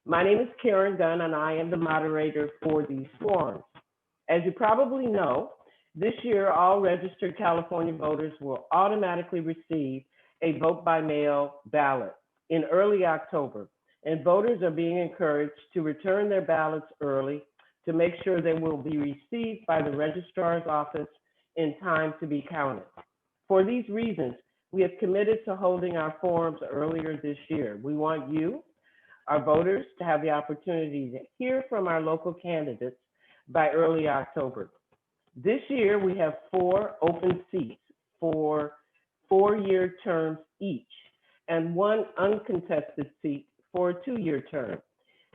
My name is Karen Gunn, and I am the moderator for these forums. As you probably know, this year, all registered California voters will automatically receive a vote-by-mail ballot in early October, and voters are being encouraged to return their ballots early to make sure they will be received by the registrar's office in time to be counted. For these reasons, we have committed to holding our forums earlier this year. We want you, our voters, to have the opportunity to hear from our local candidates by early October. This year, we have 4 open seats for 4-year terms each, and 1 uncontested seat for a 2-year term.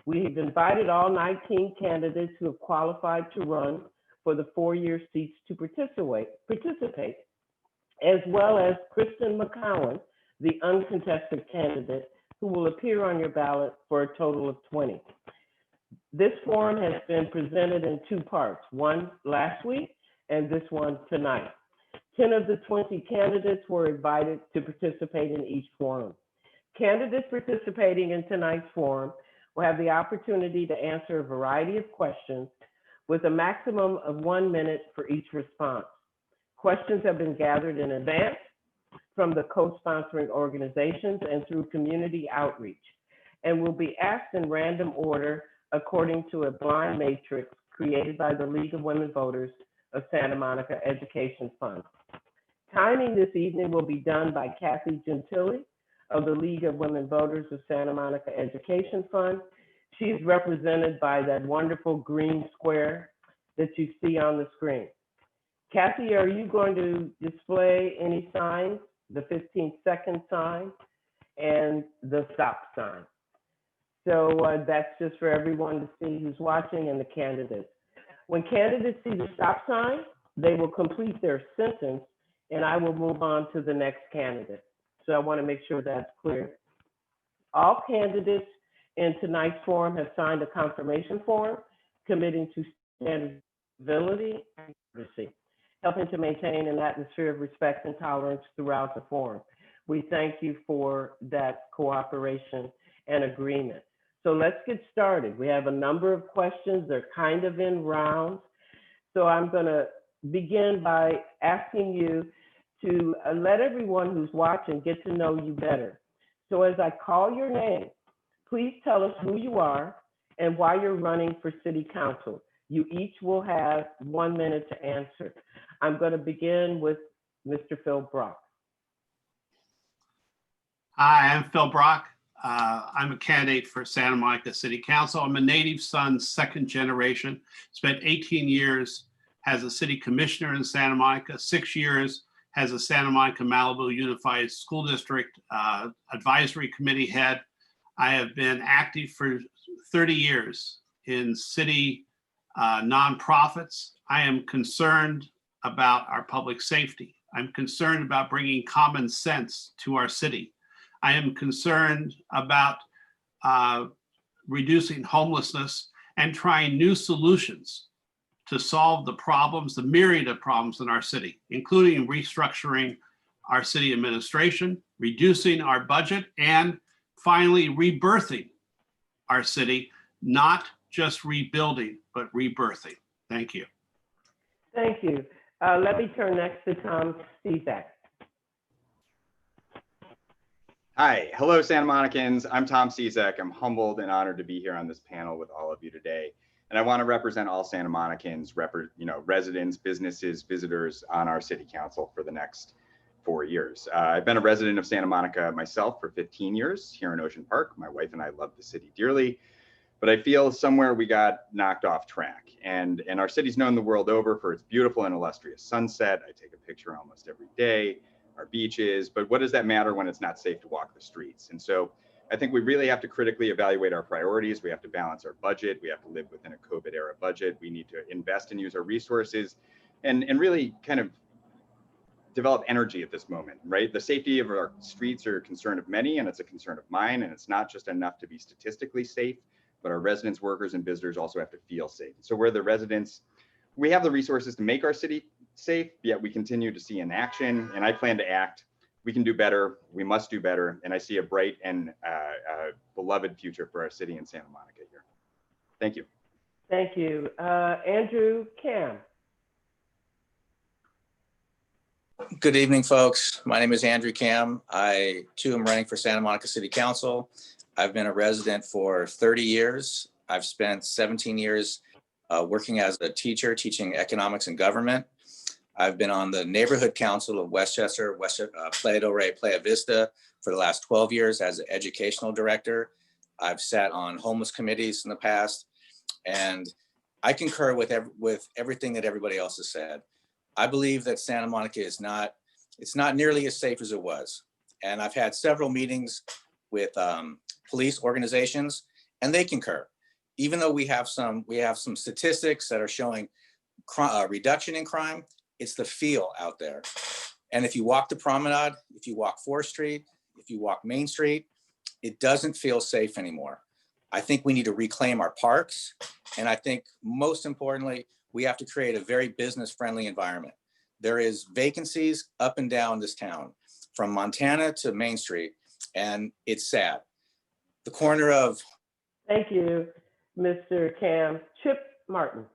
We have invited all 19 candidates who have qualified to run for the 4-year seats to participate, as well as Kristen McCowan, the uncontested candidate, who will appear on your ballot for a total of 20. This forum has been presented in 2 parts, one last week and this one tonight. 10 of the 20 candidates were invited to participate in each forum. Candidates participating in tonight's forum will have the opportunity to answer a variety of questions with a maximum of 1 minute for each response. Questions have been gathered in advance from the co-sponsoring organizations and through community outreach, and will be asked in random order according to a blind matrix created by the League of Women Voters of Santa Monica Education Fund. Timing this evening will be done by Kathy Gentili of the League of Women Voters of Santa Monica Education Fund. She is represented by that wonderful green square that you see on the screen. Kathy, are you going to display any signs, the 15-second sign and the stop sign? So that's just for everyone to see who's watching and the candidates. When candidates see the stop sign, they will complete their sentence and I will move on to the next candidate. So I want to make sure that's clear. All candidates in tonight's forum have signed a confirmation form committing to standard civility and courtesy, helping to maintain an atmosphere of respect and tolerance throughout the forum. We thank you for that cooperation and agreement. So let's get started. We have a number of questions. They're kind of in rounds. So I'm going to begin by asking you to let everyone who's watching get to know you better. So as I call your name, please tell us who you are and why you're running for City Council. You each will have 1 minute to answer. I'm going to begin with Mr. Phil Brock. Hi, I'm Phil Brock. I'm a candidate for Santa Monica City Council. I'm a native son, 2nd generation. Spent 18 years as a city commissioner in Santa Monica, 6 years as a Santa Monica Malibu Unified School District advisory committee head. I have been active for 30 years in city nonprofits. I am concerned about our public safety. I'm concerned about bringing common sense to our city. I am concerned about reducing homelessness and trying new solutions to solve the problems, the myriad of problems in our city, including restructuring our city administration, reducing our budget, and finally rebirthing our city, not just rebuilding, but rebirthing. Thank you. Thank you. Let me turn next to Tom Cizak. Hi, hello Santa Monicans. I'm Tom Cizak. I'm humbled and honored to be here on this panel with all of you today. And I want to represent all Santa Monicans, residents, businesses, visitors on our city council for the next 4 years. I've been a resident of Santa Monica myself for 15 years here in Ocean Park. My wife and I love the city dearly, but I feel somewhere we got knocked off track. And our city's known the world over for its beautiful and illustrious sunset. I take a picture almost every day. Our beaches, but what does that matter when it's not safe to walk the streets? And so I think we really have to critically evaluate our priorities. We have to balance our budget. We have to live within a COVID era budget. We need to invest and use our resources and really kind of develop energy at this moment, right? The safety of our streets are a concern of many, and it's a concern of mine. And it's not just enough to be statistically safe, but our residents, workers, and visitors also have to feel safe. So we're the residents. We have the resources to make our city safe, yet we continue to see inaction, and I plan to act we can do better, we must do better, and I see a bright and beloved future for our city in Santa Monica here. Thank you. Thank you. Andrew Cam. Good evening, folks. My name is Andrew Cam. I, too, am running for Santa Monica City Council. I've been a resident for 30 years. I've spent 17 years working as a teacher, teaching economics and government. I've been on the neighborhood council of Westchester, Playa del Rey, Playa Vista for the last 12 years as an educational director. I've sat on homeless committees in the past, and I concur with everything that everybody else has said. I believe that Santa Monica is not nearly as safe as it was. And I've had several meetings with police organizations, and they concur. Even though we have some statistics that are showing reduction in crime, it's the feel out there. And if you walk the promenade, if you walk 4th Street, if you walk Main Street, it doesn't feel safe anymore. I think we need to reclaim our parks. And I think most importantly, we have to create a very business-friendly environment. There is vacancies up and down this town, from Montana to Main Street, and it's sad. The corner of... Thank you, Mr. Cam. Chip Martin.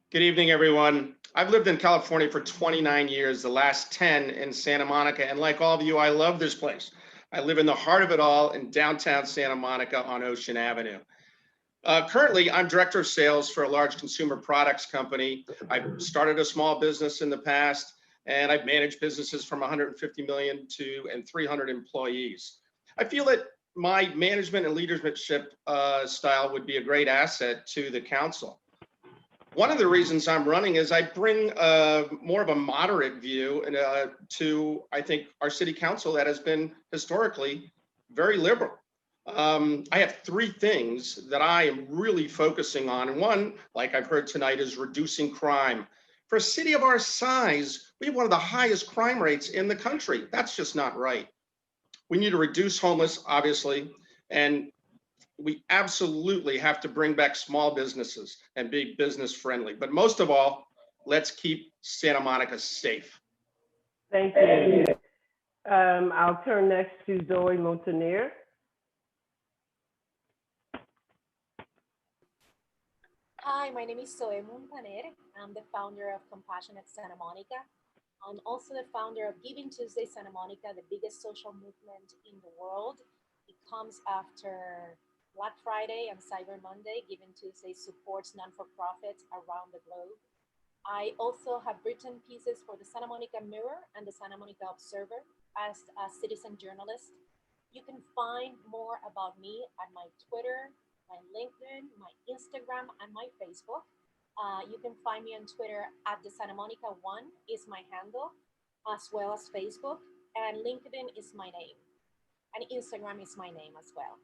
Good evening, everyone. I've lived in California for 29 years, the last 10 in Santa Monica. And like all of you, I love this place. I live in the heart of it all in downtown Santa Monica on Ocean Avenue. Currently, I'm director of sales for a large consumer products company. I've started a small business in the past, and I've managed businesses from 150 million and 300 employees. I feel that my management and leadership style would be a great asset to the council. One of the reasons I'm running is I bring more of a moderate view to, I think, our city council that has been historically very liberal. I have 3 things that I am really focusing on. And one, like I've heard tonight, is reducing crime. For a city of our size, we have one of the highest crime rates in the country. That's just not right. We need to reduce homeless, obviously, and we absolutely have to bring back small businesses and be business friendly. But most of all, let's keep Santa Monica safe. Thank you. I'll turn next to Zoe Montaner. Hi, my name is Zoe Montaner. I'm the founder of Compassionate Santa Monica. I'm also the founder of Giving Tuesday Santa Monica, the biggest social movement in the world. It comes after Black Friday and Cyber Monday. Giving Tuesday supports non-for-profits around the globe. I also have written pieces for the Santa Monica Mirror and the Santa Monica Observer as a citizen journalist. You can find more about me at my Twitter, my LinkedIn, my Instagram, and my Facebook. You can find me on Twitter at the Santa Monica 1 is my handle, as well as Facebook, and LinkedIn is my name, and Instagram is my name as well.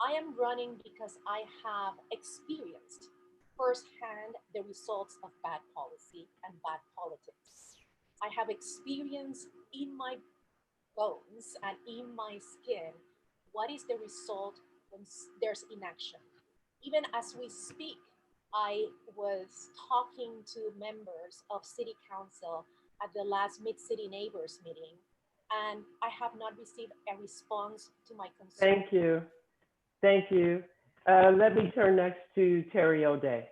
I am running because I have experienced firsthand the results of bad policy and bad politics. I have experienced in my bones and in my skin what is the result when there's inaction. Even as we speak, I was talking to members of City Council at the last Mid-City Neighbors meeting, and I have not received a response to my concern. Thank you. Thank you. Let me turn next to Terry O'Day.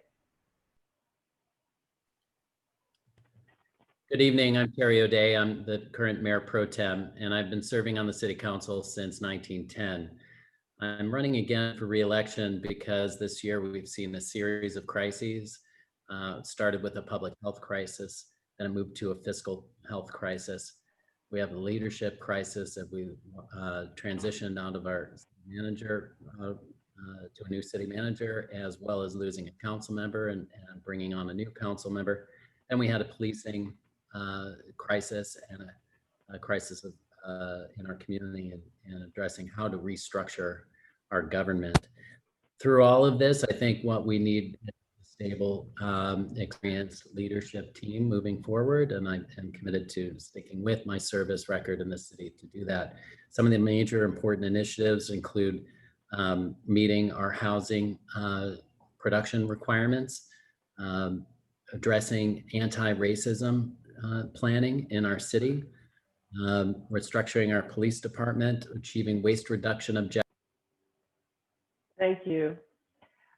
Good evening, I'm Terry O'Day. I'm the current Mayor Pro Tem, and I've been serving on the City Council since 1910. I'm running again for re-election because this year we've seen a series of crises. It started with a public health crisis, then it moved to a fiscal health crisis. We have a leadership crisis that we transitioned out of our manager to a new city manager, as well as losing a council member and bringing on a new council member. Then we had a policing crisis and a crisis of, in our community and addressing how to restructure our government. Through all of this, I think what we need is a stable, experienced leadership team moving forward, and I am committed to sticking with my service record in the city to do that. Some of the major important initiatives include meeting our housing production requirements, addressing anti-racism planning in our city. We're structuring our police department, achieving waste reduction objectives. Thank you.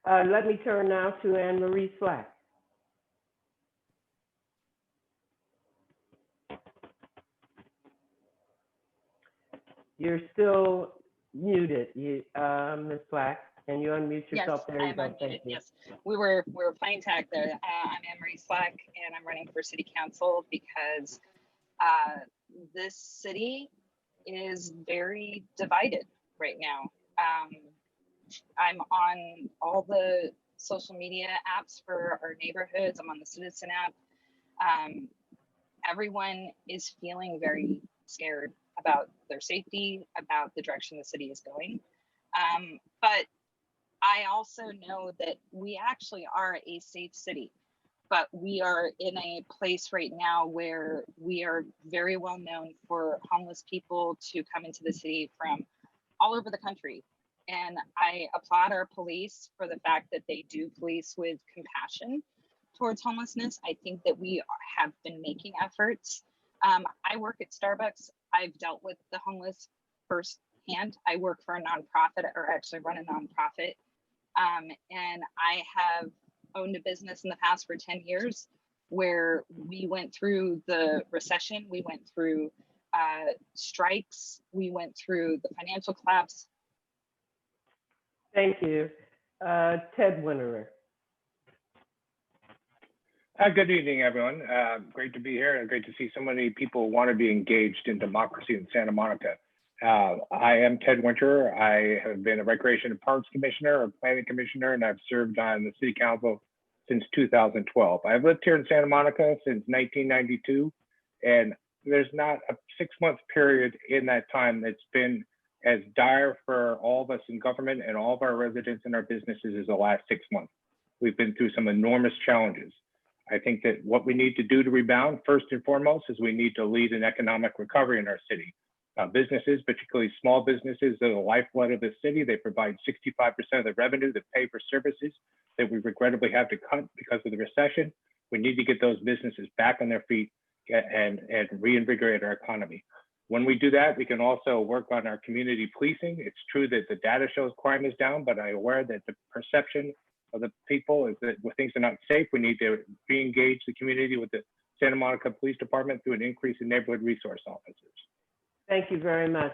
Let me turn now to Anne Marie Slack. You're still muted, Ms. Slack. Can you unmute yourself? Yes, There you I'm go. unmuted. Thank you. Yes, we were playing tag there. I'm Anne-Marie Slack, and I'm running for city council because this city is very divided right now. I'm on all the social media apps for our neighborhoods. I'm on the Citizen app. Everyone is feeling very scared about their safety, about the direction the city is going. But I also know that we actually are a safe city, but we are in a place right now where we are very well known for homeless people to come into the city from all over the country. And I applaud our police for the fact that they do police with compassion towards homelessness. I think that we have been making efforts. I work at Starbucks. I've dealt with the homeless firsthand. I work for a nonprofit, or actually run a nonprofit. And I have owned a business in the past for 10 years where we went through the recession, we went through strikes, we went through the financial collapse. Thank you. Ted Winterer. Good evening, everyone. Great to be here and great to see so many people want to be engaged in democracy in Santa Monica. I am Ted Winter. I have been a Recreation and Parks Commissioner, a Planning Commissioner, and I've served on the City Council since 2012. I've lived here in Santa Monica since 1992, and there's not a 6-month period in that time that's been as dire for all of us in government and all of our residents and our businesses as the last 6 months. We've been through some enormous challenges. I think that what we need to do to rebound, first and foremost, is we need to lead an economic recovery in our city. Businesses, particularly small businesses, are the lifeblood of the city. They provide 65% of the revenue that pay for services that we regrettably have to cut because of the recession. We need to get those businesses back on their feet and reinvigorate our economy. When we do that, we can also work on our community policing. It's true that the data shows crime is down, but I'm aware that the perception of the people is that when things are not safe, we need to re-engage the community with the Santa Monica Police Department through an increase in neighborhood resource officers. Thank you very much.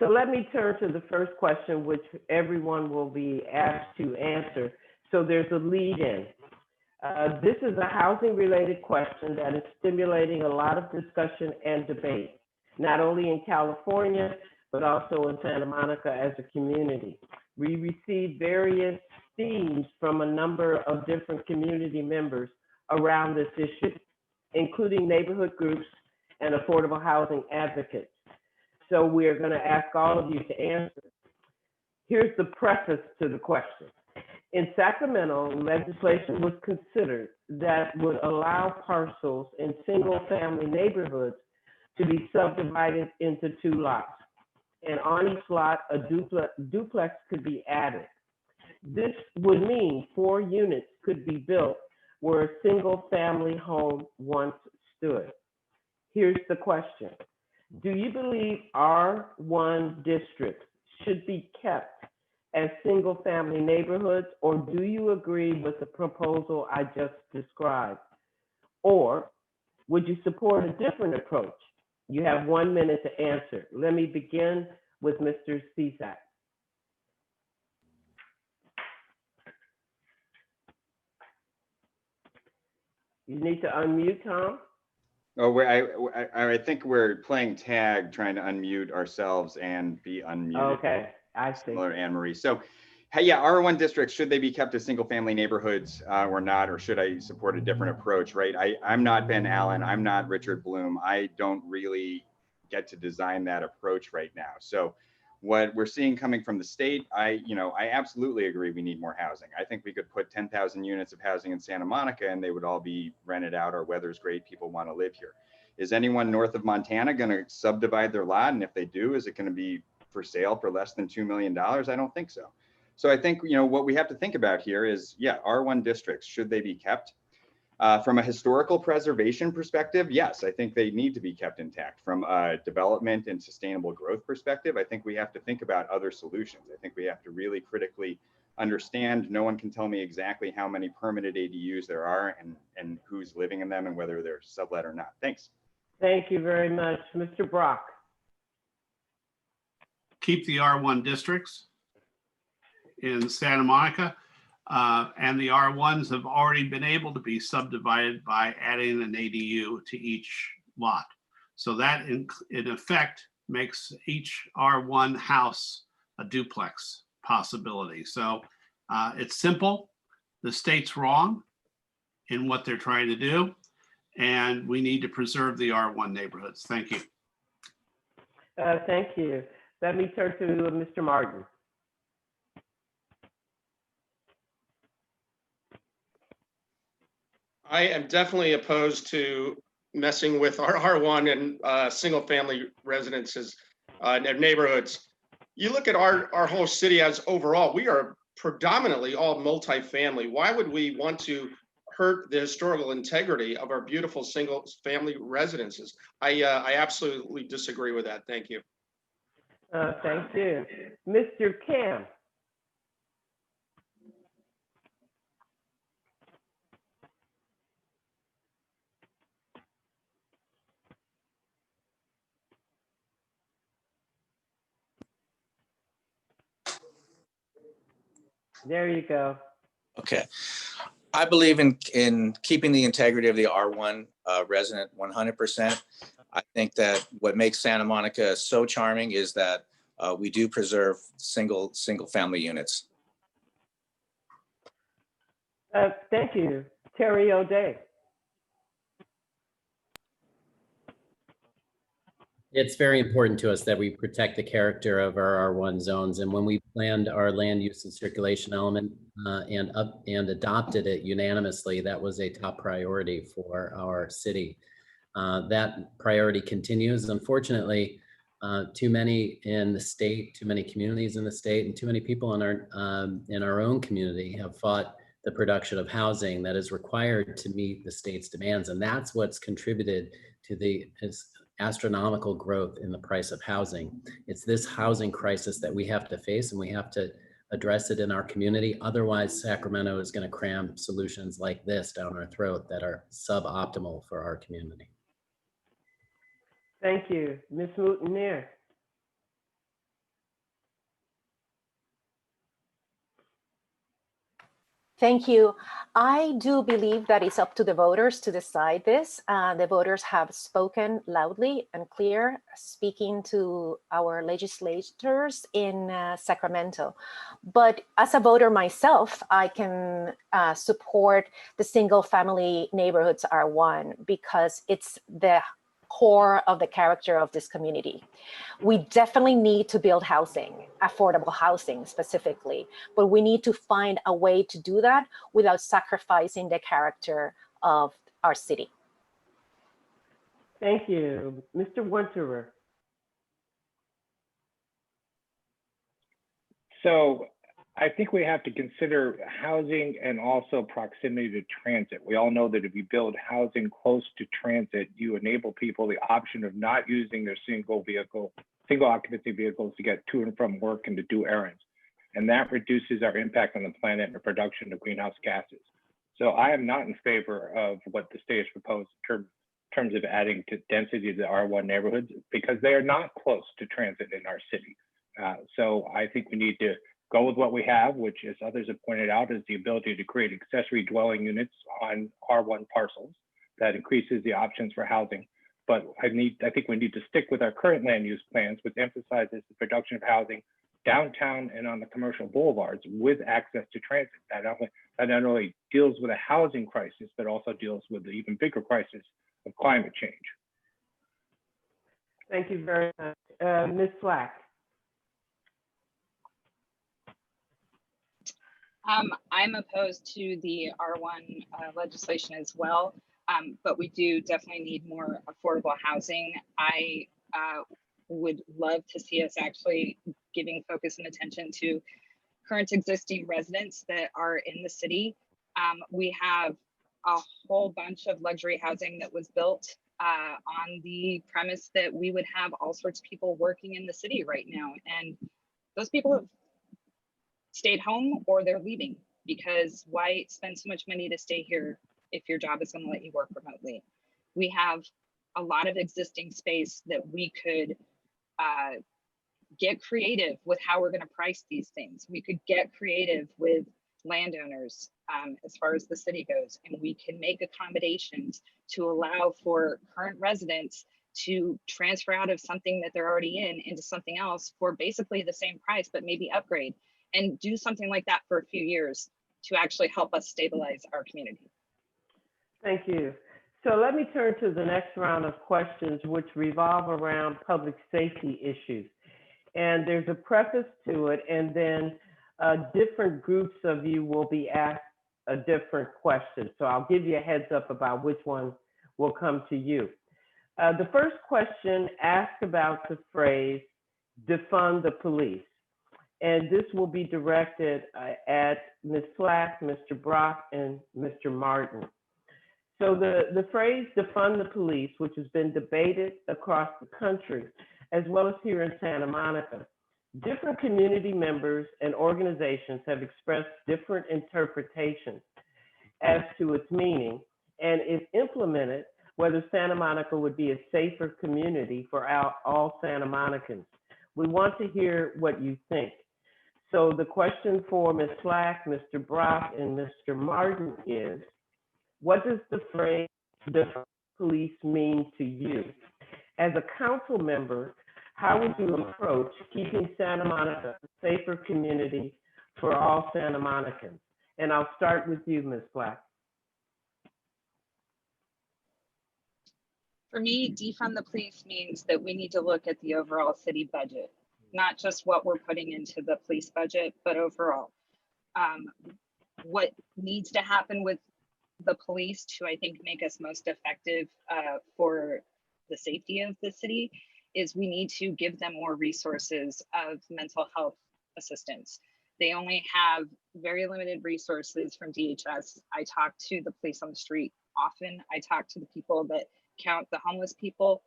So let me turn to the first question, which everyone will be asked to answer. So there's a lead in. This is a housing related question that is stimulating a lot of discussion and debate, not only in California, but also in Santa Monica as a community. We received various themes from a number of different community members around this issue, including neighborhood groups and affordable housing advocates. So we're going to ask all of you to answer. Here's the preface to the question. In Sacramento, legislation was considered that would allow parcels in single-family neighborhoods to be subdivided into 2 lots. And on each lot, a duplex could be added. This would mean 4 units could be built where a single-family home once stood. Here's the question. Do you believe R1 districts should be kept as single-family neighborhoods, or do you agree with the proposal I just described? Or would you support a different approach? You have 1 minute to answer. Let me begin with Mr. Cisak. You need to unmute, Tom. Oh, I think we're playing tag, trying to unmute ourselves and be unmuted. Okay, I see. Similar to Anne Marie. So, hey, yeah, R1 districts, should they be kept as single family neighborhoods or not, or should I support a different approach, right? I'm not Ben Allen, I'm not Richard Bloom. I don't really get to design that approach right now. So what we're seeing coming from the state, I absolutely agree we need more housing. I think we could put 10,000 units of housing in Santa Monica and they would all be rented out. Our weather's great, people want to live here. Is anyone north of Montana going to subdivide their lot? And if they do, is it going to be for sale for less than $2 million? I don't think so. So I think, what we have to think about here is, yeah, R1 districts, should they be kept? From a historical preservation perspective, yes, I think they need to be kept intact. From a development and sustainable growth perspective, I think we have to think about other solutions. I think we have to really critically understand. No one can tell me exactly how many permitted ADUs there are and who's living in them and whether they're sublet or not. Thanks. Thank you very much. Mr. Brock. Keep the R1 districts in Santa Monica. And the R1s have already been able to be subdivided by adding an ADU to each lot. So that in effect makes each R1 house a duplex possibility. So it's simple. The state's wrong in what they're trying to do, and we need to preserve the R1 neighborhoods. Thank you. Thank you. Let me turn to Mr. Martin. I am definitely opposed to messing with our R1 and single family residences in their neighborhoods. You look at our whole city as overall, we are predominantly all multifamily. Why would we want to hurt the historical integrity of our beautiful single family residences? I absolutely disagree with that. Thank you. Thank you. Mr. Kim. There you go. Okay. I believe in keeping the integrity of the R1 resident 100%. I think that what makes Santa Monica so charming is that we do preserve single family units. Thank you. Terry O'Day. It's very important to us that we protect the character of our R1 zones. And when we planned our land use and circulation element and adopted it unanimously, that was a top priority for our city. That priority continues. Unfortunately, too many in the state, too many communities in the state, and too many people in our own community have fought the production of housing that is required to meet the state's demands. And that's what's contributed to the astronomical growth in the price of housing. It's this housing crisis that we have to face, and we have to address it in our community. Otherwise, Sacramento is going to cram solutions like this down our throat that are suboptimal for our community. Thank you. Ms. Mountaineer. Thank you. I do believe that it's up to the voters to decide this. The voters have spoken loudly and clear, speaking to our legislators in Sacramento. But as a voter myself, I can support the single family neighborhoods R1 because it's the core of the character of this community. We definitely need to build housing, affordable housing specifically, but we need to find a way to do that without sacrificing the character of our city. Thank you. Mr. Winterer. So I think we have to consider housing and also proximity to transit. We all know that if you build housing close to transit, you enable people the option of not using their single occupancy vehicles to get to and from work and to do errands. And that reduces our impact on the planet and the production of greenhouse gases. So I am not in favor of what the state has proposed in terms of adding to density to the R1 neighborhoods, because they are not close to transit in our city. So I think we need to go with what we have, which, as others have pointed out, is the ability to create accessory dwelling units on R1 parcels that increases the options for housing. But I think we need to stick with our current land use plans, which emphasizes the production of housing downtown and on the commercial boulevards with access to transit. That not only deals with a housing crisis, but also deals with the even bigger crisis of climate change. Thank you very much. Ms. Slack. I'm opposed to the R1 legislation as well, but we do definitely need more affordable housing. I would love to see us actually giving focus and attention to current existing residents that are in the city. We have a whole bunch of luxury housing that was built on the premise that we would have all sorts of people working in the city right now. And those people have stayed home or they're leaving, because why spend so much money to stay here if your job is going to let you work remotely? We have a lot of existing space that we could get creative with how we're going to price these things. We could get creative with landowners as far as the city goes, and we can make accommodations to allow for current residents to transfer out of something that they're already in into something else for basically the same price, but maybe upgrade, and do something like that for a few years to actually help us stabilize our community. Thank you. So let me turn to the next round of questions, which revolve around public safety issues. And there's a preface to it, and then different groups of you will be asked a different question. So I'll give you a heads up about which one will come to you. The first question asks about the phrase, defund the police. And this will be directed at Ms. Flack, Mr. Brock, and Mr. Martin. So the phrase defund the police, which has been debated across the country, as well as here in Santa Monica, different community members and organizations have expressed different interpretations as to its meaning, and if implemented, whether Santa Monica would be a safer community for all Santa Monicans. We want to hear what you think. So the question for Ms. Flack, Mr. Brock, and Mr. Martin is, what does the phrase defund police mean to you? As a council member, how would you approach keeping Santa Monica a safer community for all Santa Monicans? And I'll start with you, Ms. Flack. For me, defund the police means that we need to look at the overall city budget, not just what we're putting into the police budget, but overall. What needs to happen with the police to, I think, make us most effective for the safety of the city is we need to give them more resources of mental health assistance. They only have very limited resources from DHS. I talk to the police on the street often. I talk to the people that count the homeless people.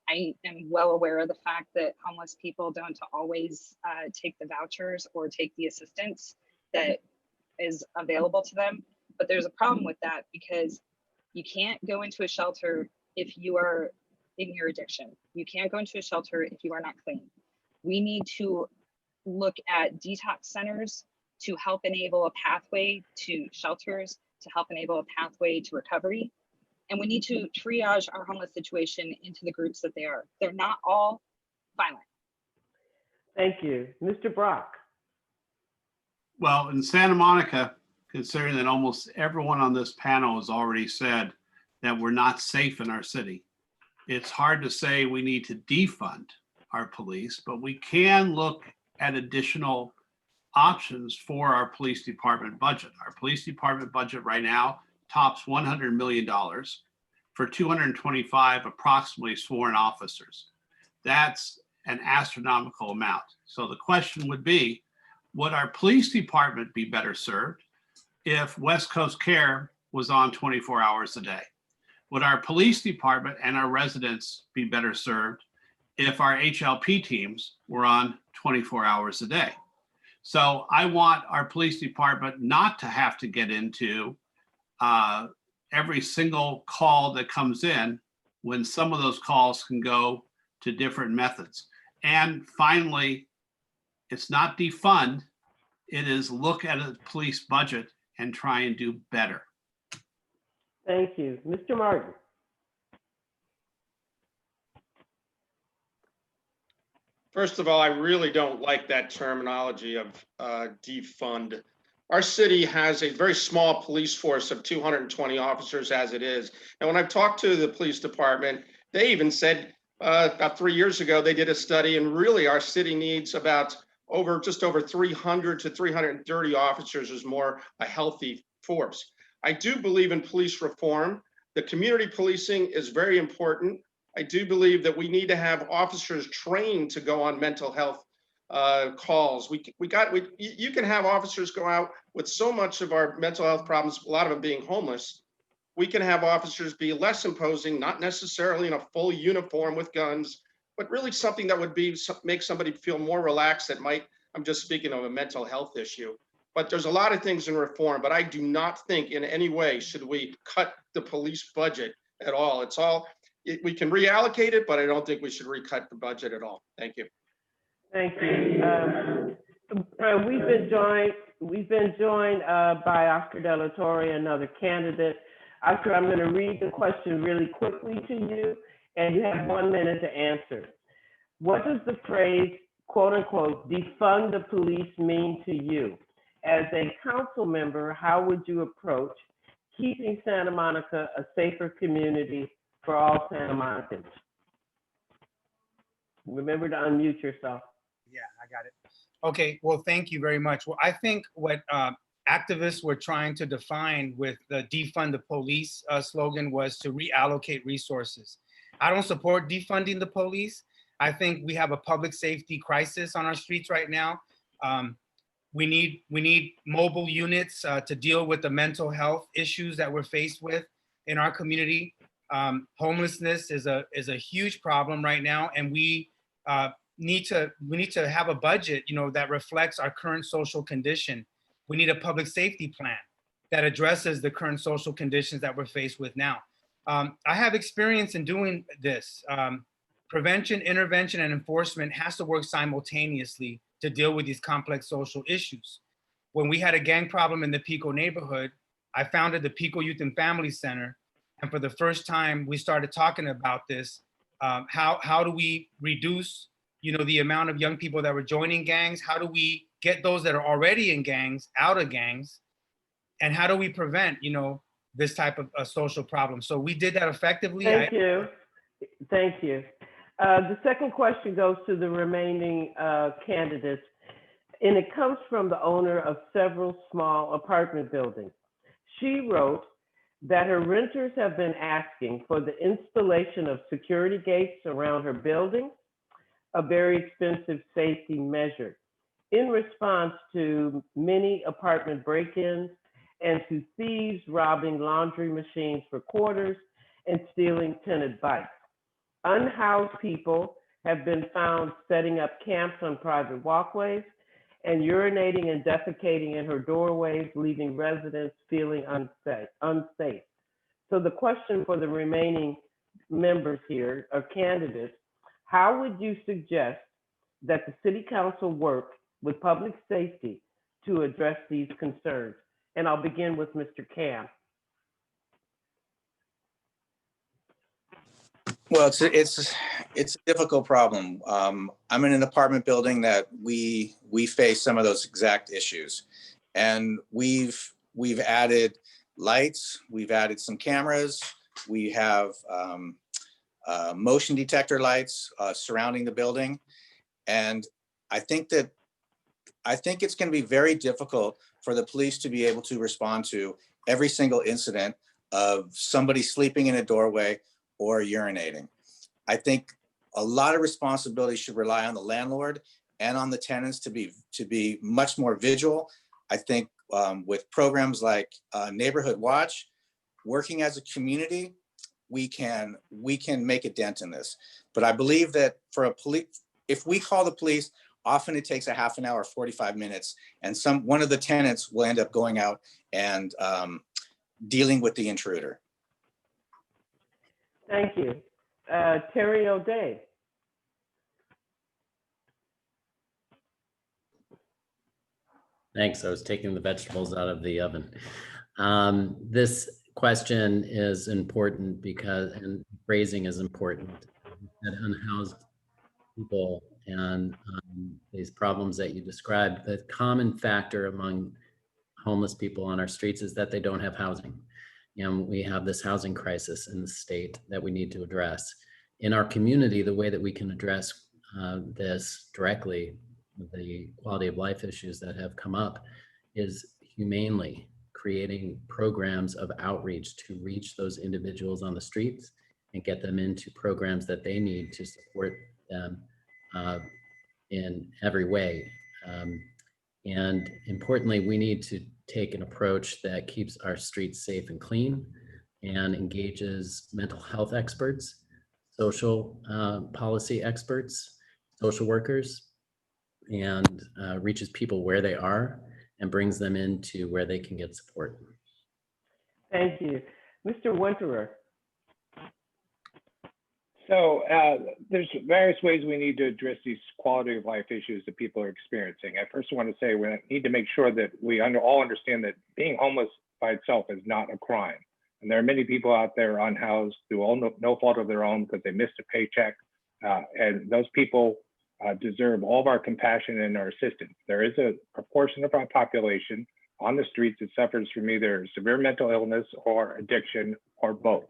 I am well aware of the fact that homeless people don't always take the vouchers or take the assistance that is available to them. But there's a problem with that, because you can't go into a shelter if you are in your addiction. You can't go into a shelter if you are not clean. We need to look at detox centers to help enable a pathway to shelters, to help enable a pathway to recovery. And we need to triage our homeless situation into the groups that they are. They're not all violent. Thank you. Mr. Brock. Well, in Santa Monica, considering that almost everyone on this panel has already said that we're not safe in our city, it's hard to say we need to defund our police, but we can look at additional options for our police department budget. Our police department budget right now tops $100 million for 225 approximately sworn officers. That's an astronomical amount. So the question would be, would our police department be better served if West Coast Care was on 24 hours a day? Would our police department and our residents be better served if our HLP teams were on 24 hours a day? So I want our police department not to have to get into every single call that comes in, when some of those calls can go to different methods. And finally, it's not defund, it is look at a police budget and try and do better. Thank you. Mr. Martin. First of all, I really don't like that terminology of defund. Our city has a very small police force of 220 officers as it is. And when I've talked to the police department, they even said about 3 years ago, they did a study, and really our city needs about just over 300 to 330 officers is more a healthy force. I do believe in police reform. The community policing is very important. I do believe that we need to have officers trained to go on mental health calls. You can have officers go out with so much of our mental health problems, a lot of them being homeless, we can have officers be less imposing, not necessarily in a full uniform with guns, but really something that would be make somebody feel more relaxed. That might, I'm just speaking of a mental health issue. But there's a lot of things in reform, but I do not think in any way should we cut the police budget at all. It's all, we can reallocate it, but I don't think we should recut the budget at all. Thank you. Thank you. We've been joined by Oscar De La Torre, another candidate. Oscar, I'm going to read the question really quickly to you, and you have 1 minute to answer. What does the phrase, quote unquote, defund the police mean to you? As a council member, how would you approach keeping Santa Monica a safer community for all Santa Monicans? Remember to unmute yourself. Yeah, I got it. Okay, well, thank you very much. Well, I think what activists were trying to define with the defund the police slogan was to reallocate resources. I don't support defunding the police. I think we have a public safety crisis on our streets right now. We need mobile units to deal with the mental health issues that we're faced with in our community. Homelessness is a huge problem right now, and we need to have a budget, that reflects our current social condition. We need a public safety plan that addresses the current social conditions that we're faced with now. I have experience in doing this. Prevention, intervention, and enforcement has to work simultaneously to deal with these complex social issues. When we had a gang problem in the Pico neighborhood, I founded the Pico Youth and Family Center. And for the first time, we started talking about this. How do we reduce, the amount of young people that were joining gangs? How do we get those that are already in gangs out of gangs? And how do we prevent, this type of a social problem? So we did that effectively. Thank you. Thank you. The second question goes to the remaining candidates, and it comes from the owner of several small apartment buildings. She wrote that her renters have been asking for the installation of security gates around her building, a very expensive safety measure, in response to many apartment break-ins and to thieves robbing laundry machines for quarters and stealing tenant bikes. Unhoused people have been found setting up camps on private walkways and urinating and defecating in her doorways, leaving residents feeling unsafe. So the question for the remaining members here, or candidates, how would you suggest that the city council work with public safety to address these concerns? And I'll begin with Mr. Cam. Well, it's a difficult problem. I'm in an apartment building that we face some of those exact issues, and we've added lights, we've added some cameras, we have motion detector lights surrounding the building, and I think it's going to be very difficult for the police to be able to respond to every single incident of somebody sleeping in a doorway or urinating. I think a lot of responsibility should rely on the landlord and on the tenants to be much more vigilant. I think with programs like Neighborhood Watch, working as a community, we can make a dent in this. But I believe that if we call the police, often it takes a half an hour, 45 minutes, and one of the tenants will end up going out and dealing with the intruder. Thank you. Terry O'Day. Thanks. I was taking the vegetables out of the oven. This question is important and phrasing is important. That unhoused people and these problems that you described, the common factor among homeless people on our streets is that they don't have housing. And we have this housing crisis in the state that we need to address. In our community, the way that we can address this directly, the quality of life issues that have come up, is humanely creating programs of outreach to reach those individuals on the streets and get them into programs that they need to support them in every way. And importantly, we need to take an approach that keeps our streets safe and clean, and engages mental health experts, social policy experts, social workers, and reaches people where they are and brings them into where they can get support. Thank you. Mr. Winterer. So there's various ways we need to address these quality of life issues that people are experiencing. I first want to say we need to make sure that we all understand that being homeless by itself is not a crime. And there are many people out there unhoused through no fault of their own because they missed a paycheck. And those people deserve all of our compassion and our assistance. There is a proportion of our population on the streets that suffers from either severe mental illness or addiction or both.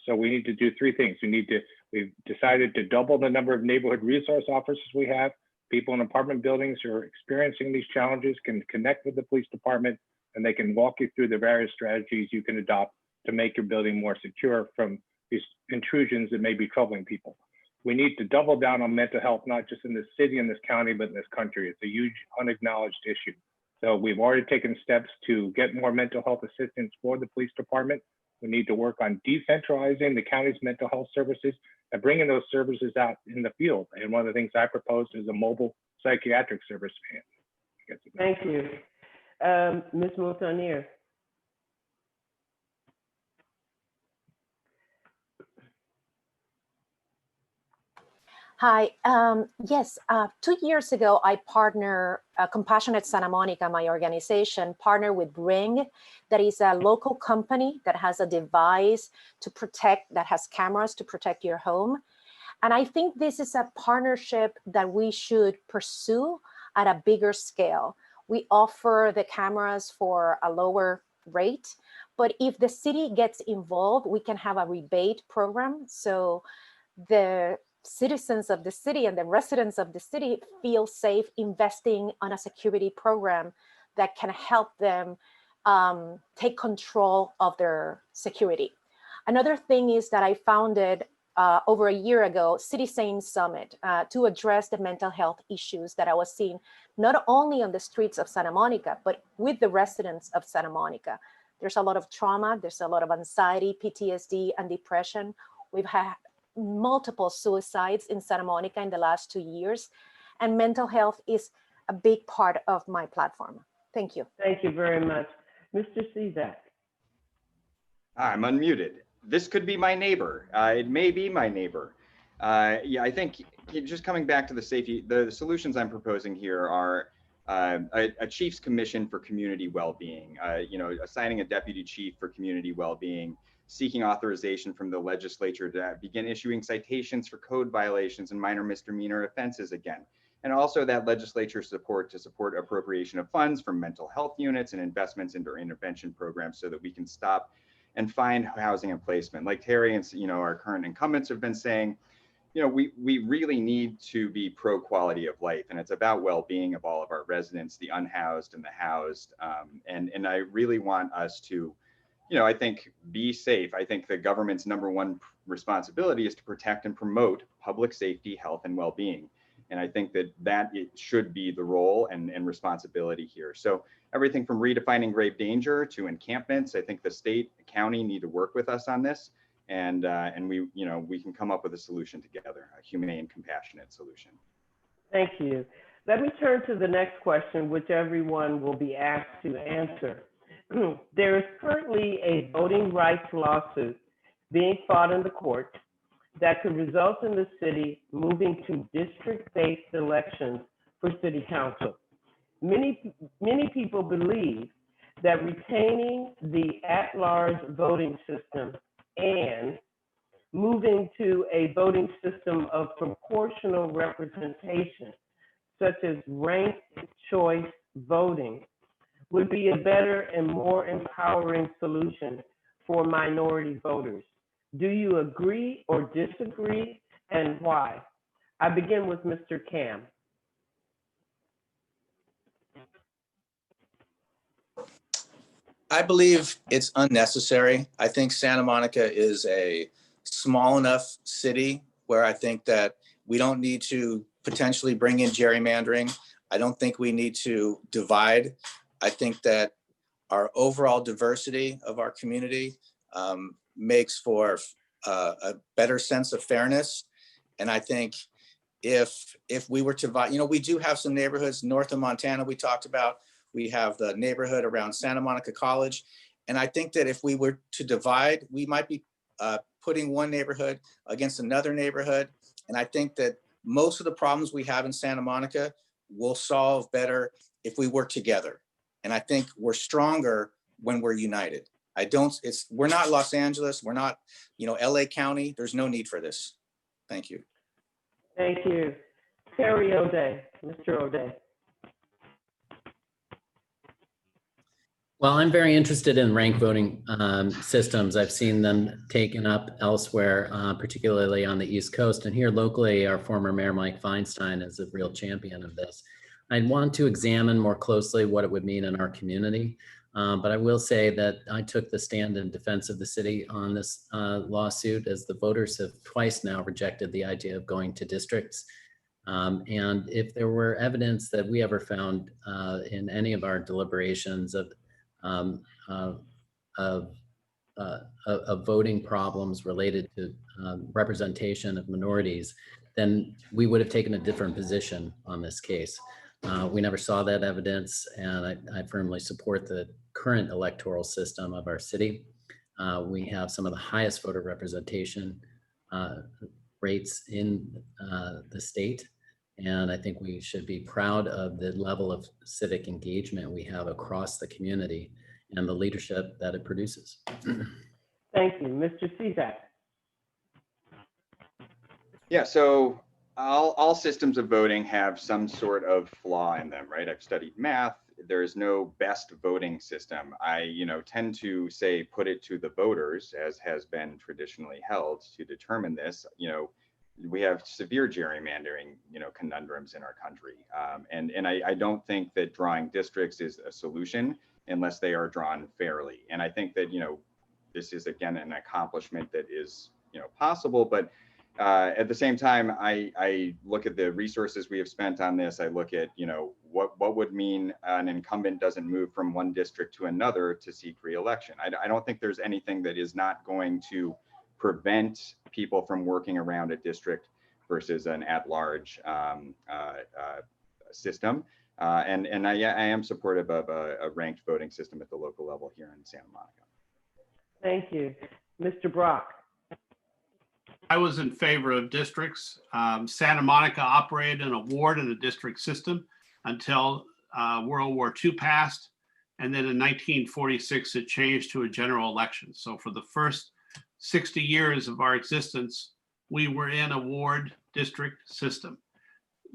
So we need to do three things. We've decided to double the number of neighborhood resource officers we have. People in apartment buildings who are experiencing these challenges can connect with the police department and they can walk you through the various strategies you can adopt to make your building more secure from these intrusions that may be troubling people. We need to double down on mental health, not just in this city and this county, but in this country. It's a huge unacknowledged issue. So we've already taken steps to get more mental health assistance for the police department. We need to work on decentralizing the county's mental health services and bringing those services out in the field. And one of the things I proposed is a mobile psychiatric service van. Thank you. Ms. Montanier. Hi, yes, 2 years ago, I partnered, Compassionate Santa Monica, my organization, partnered with Ring, that is a local company that has a device to protect, that has cameras to protect your home. And I think this is a partnership that we should pursue at a bigger scale. We offer the cameras for a lower rate, but if the city gets involved, we can have a rebate program. So the citizens of the city and the residents of the city feel safe investing on a security program that can help them take control of their security. Another thing is that I founded over a year ago, City Sane Summit, to address the mental health issues that I was seeing, not only on the streets of Santa Monica, but with the residents of Santa Monica. There's a lot of trauma, there's a lot of anxiety, PTSD, and depression. We've had multiple suicides in Santa Monica in the last 2 years, and mental health is a big part of my platform. Thank you. Thank you very much. Mr. Cizak. I'm unmuted. This could be my neighbor. It may be my neighbor. Yeah, I think just coming back to the safety, the solutions I'm proposing here are a chief's commission for community well-being, assigning a deputy chief for community well-being, seeking authorization from the legislature to begin issuing citations for code violations and minor misdemeanor offenses again. And also that legislature support to support appropriation of funds from mental health units and investments into intervention programs so that we can stop and find housing and placement. Like Terry and our current incumbents have been saying, we really need to be pro quality of life, and it's about well-being of all of our residents, the unhoused and the housed. And I really want us to, I think, be safe. I think the government's #1 responsibility is to protect and promote public safety, health, and well-being. And I think that it should be the role and responsibility here. So everything from redefining grave danger to encampments, I think the state, the county need to work with us on this. And we can come up with a solution together, a humane, compassionate solution. Thank you. Let me turn to the next question, which everyone will be asked to answer. There is currently a voting rights lawsuit being fought in the court that could result in the city moving to district-based elections for city council. Many people believe that retaining the at-large voting system and moving to a voting system of proportional representation, such as ranked choice voting, would be a better and more empowering solution for minority voters. Do you agree or disagree, and why? I begin with Mr. Cam. I believe it's unnecessary. I think Santa Monica is a small enough city where I think that we don't need to potentially bring in gerrymandering. I don't think we need to divide. I think that our overall diversity of our community makes for a better sense of fairness. And I think if we were to, we do have some neighborhoods north of Montana we talked about. We have the neighborhood around Santa Monica College. And I think that if we were to divide, we might be putting one neighborhood against another neighborhood. And I think that most of the problems we have in Santa Monica will solve better if we work together. And I think we're stronger when we're united. We're not Los Angeles, we're not, LA County. There's no need for this. Thank you. Thank you. Terry O'Day, Mr. O'Day. Well, I'm very interested in ranked voting systems. I've seen them taken up elsewhere, particularly on the East Coast. And here locally, our former Mayor Mike Feinstein is a real champion of this. I'd want to examine more closely what it would mean in our community. But I will say that I took the stand in defense of the city on this lawsuit, as the voters have twice now rejected the idea of going to districts. And if there were evidence that we ever found in any of our deliberations of voting problems related to representation of minorities, then we would have taken a different position on this case. We never saw that evidence, and I firmly support the current electoral system of our city. We have some of the highest voter representation rates in the state, and I think we should be proud of the level of civic engagement we have across the community and the leadership that it produces. Thank you. Mr. Cizak. Yeah, so all systems of voting have some sort of flaw in them, right? I've studied math. There is no best voting system. I, tend to say put it to the voters, as has been traditionally held, to determine this. We have severe gerrymandering, conundrums in our country. And I don't think that drawing districts is a solution unless they are drawn fairly. And I think that, this is, again, an accomplishment that is, possible. But at the same time, I look at the resources we have spent on this. I look at, what would mean an incumbent doesn't move from one district to another to seek re-election. I don't think there's anything that is not going to prevent people from working around a district versus an at-large system. And I am supportive of a ranked voting system at the local level here in Santa Monica. Thank you. Mr. Brock. I was in favor of districts. Santa Monica operated in a ward and a district system until World War II passed. And then in 1946, it changed to a general election. So for the first 60 years of our existence, we were in a ward district system.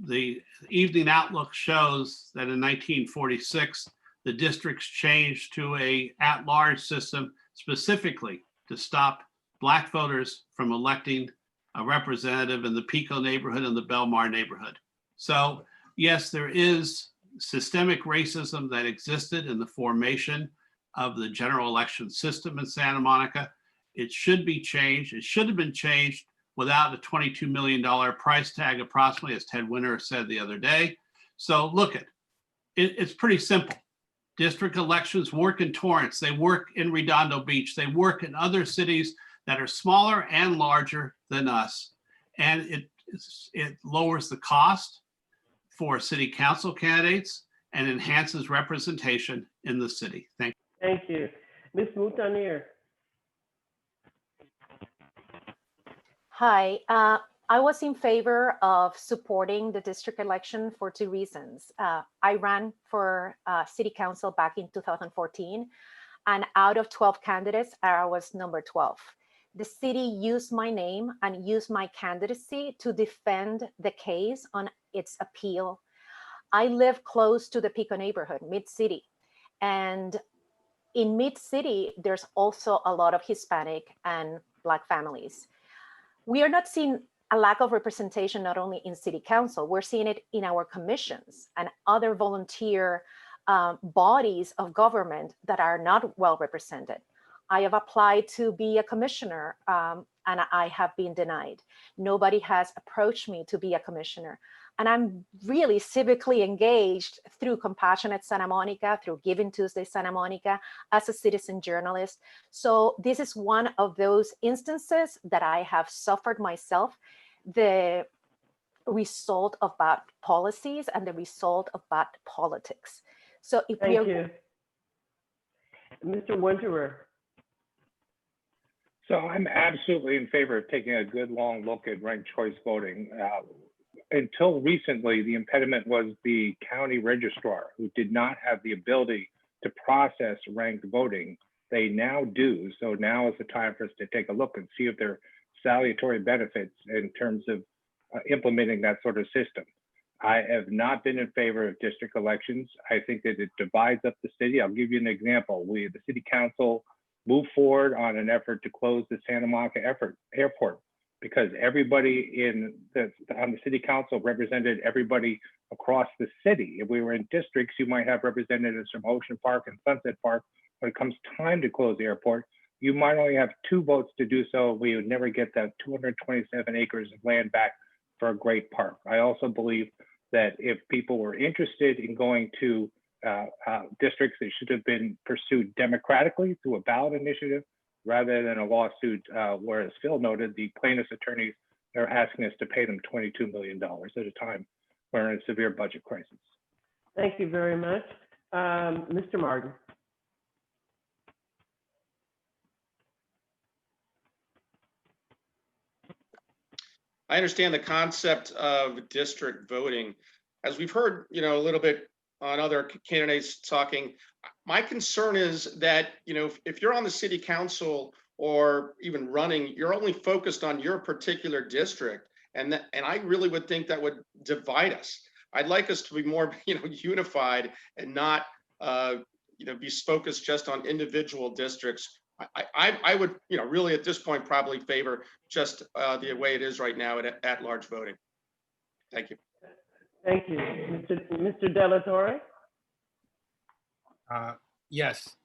The Evening Outlook shows that in 1946, the districts changed to a at-large system specifically to stop Black voters from electing a representative in the Pico neighborhood and the Belmar neighborhood. So yes, there is systemic racism that existed in the formation of the general election system in Santa Monica. It should be changed. It should have been changed without a $22 million price tag, approximately, as Ted Winter said the other day. So look, it's pretty simple. District elections work in Torrance. They work in Redondo Beach. They work in other cities that are smaller and larger than us. And it lowers the cost for city council candidates and enhances representation in the city. Thank you. Thank you. Ms. Moutanir. Hi, I was in favor of supporting the district election for two reasons. I ran for city council back in 2014, and out of 12 candidates, I was number 12. The city used my name and used my candidacy to defend the case on its appeal. I live close to the Pico neighborhood, Mid-City, and in Mid-City, there's also a lot of Hispanic and Black families. We are not seeing a lack of representation, not only in city council, we're seeing it in our commissions and other volunteer bodies of government that are not well represented. I have applied to be a commissioner and I have been denied. Nobody has approached me to be a commissioner. And I'm really civically engaged through Compassionate Santa Monica, through Giving Tuesday Santa Monica, as a citizen journalist. So this is one of those instances that I have suffered myself, the result of bad policies and the result of bad politics. So if we Thank are, you. Mr. Winterer. So I'm absolutely in favor of taking a good long look at ranked choice voting. Until recently, the impediment was the county registrar, who did not have the ability to process ranked voting. They now do. So now is the time for us to take a look and see if there are salutary benefits in terms of implementing that sort of system. I have not been in favor of district elections. I think that it divides up the city. I'll give you an example. The city council moved forward on an effort to close the Santa Monica airport because everybody on the city council represented everybody across the city. If we were in districts, you might have representatives from Ocean Park and Sunset Park. When it comes time to close the airport, you might only have 2 votes to do so. We would never get that 227 acres of land back for a great park. I also believe that if people were interested in going to districts, they should have been pursued democratically through a ballot initiative rather than a lawsuit, where, as Phil noted, the plaintiff's attorneys are asking us to pay them $22 million at a time we're in a severe budget crisis. Thank you very much. Mr. Martin. I understand the concept of district voting. As we've heard, a little bit on other candidates talking, my concern is that, if you're on the city council or even running, you're only focused on your particular district. And I really would think that would divide us. I'd like us to be more, unified and not, be focused just on individual districts. I would, really at this point probably favor just the way it is right now at large voting. Thank you. Thank you. Mr. Delatorre? Yes.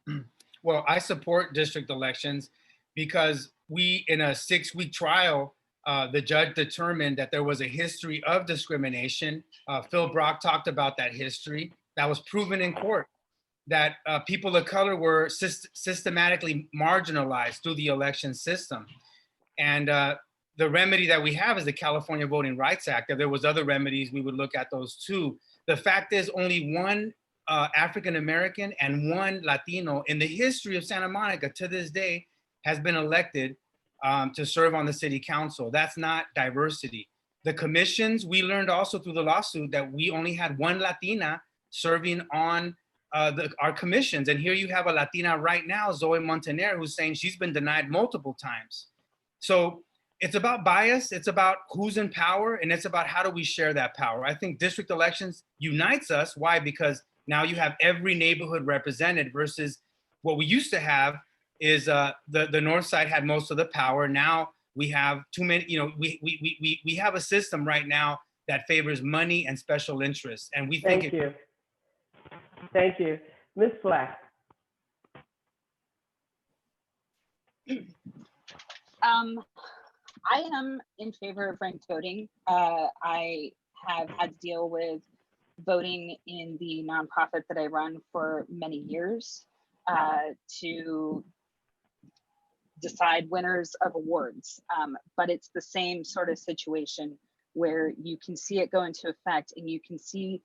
Well, I support district elections because in a 6-week trial, the judge determined that there was a history of discrimination. Phil Brock talked about that history that was proven in court, that people of color were systematically marginalized through the election system. And the remedy that we have is the California Voting Rights Act. If there was other remedies, we would look at those too. The fact is only one African-American and one Latino in the history of Santa Monica to this day has been elected to serve on the city council. That's not diversity. The commissions, we learned also through the lawsuit that we only had one Latina serving on our commissions. And here you have a Latina right now, Zoe Montaner, who's saying she's been denied multiple times. So it's about bias, it's about who's in power, and it's about how do we share that power. I think district elections unites us. Why? Because now you have every neighborhood represented versus what we used to have is the north side had most of the power. Now we have too many, we have a system right now that favors money and special interests. And we think— Thank you. Thank you. Ms. Flack. I am in favor of ranked voting. I have had to deal with voting in the nonprofit that I run for many years to decide winners of awards. But it's the same sort of situation where you can see it go into effect and you can see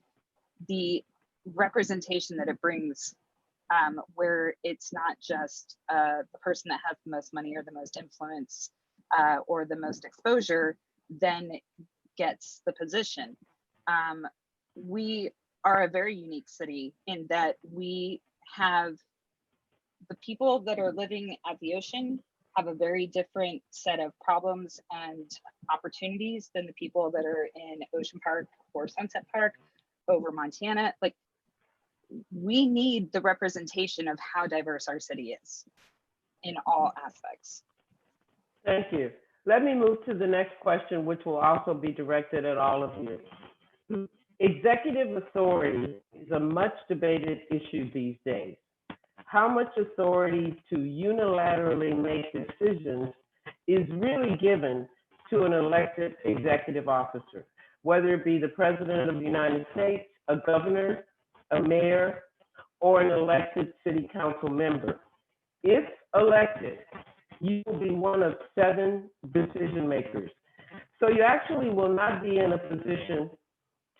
the representation that it brings, where it's not just the person that has the most money or the most influence or the most exposure then gets the position. We are a very unique city in that we have the people that are living at the ocean have a very different set of problems and opportunities than the people that are in Ocean Park or Sunset Park over Montana. Like, we need the representation of how diverse our city is in all aspects. Thank you. Let me move to the next question, which will also be directed at all of you. Executive authority is a much debated issue these days. How much authority to unilaterally make decisions is really given to an elected executive officer? whether it be the President of the United States, a governor, a mayor, or an elected city council member. If elected, you will be one of 7 decision makers. So you actually will not be in a position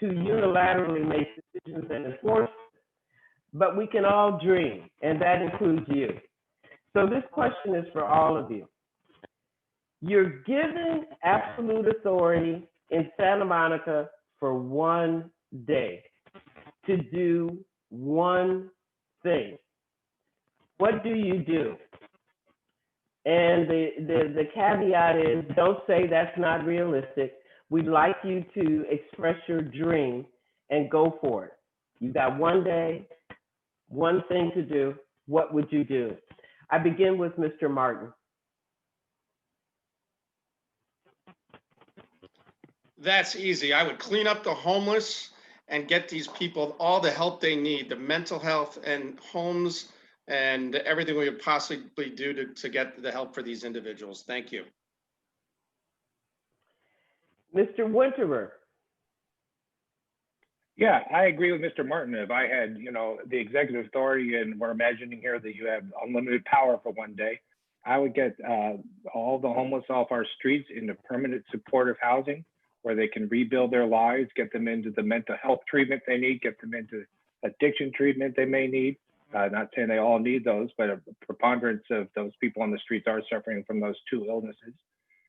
to unilaterally make decisions and enforce, but we can all dream, and that includes you. So this question is for all of you. You're given absolute authority in Santa Monica for one day to do one thing. What do you do? And the caveat is, don't say that's not realistic. We'd like you to express your dream and go for it. You got one day, one thing to do. What would you do? I begin with Mr. Martin. That's easy. I would clean up the homeless and get these people all the help they need, the mental health and homes and everything we could possibly do to get the help for these individuals. Thank you. Mr. Winterer. Yeah, I agree with Mr. Martin. If I had, the executive authority, and we're imagining here that you have unlimited power for one day, I would get all the homeless off our streets into permanent supportive housing where they can rebuild their lives, get them into the mental health treatment they need, get them into addiction treatment they may need. Not saying they all need those, but a preponderance of those people on the streets are suffering from those 2 illnesses.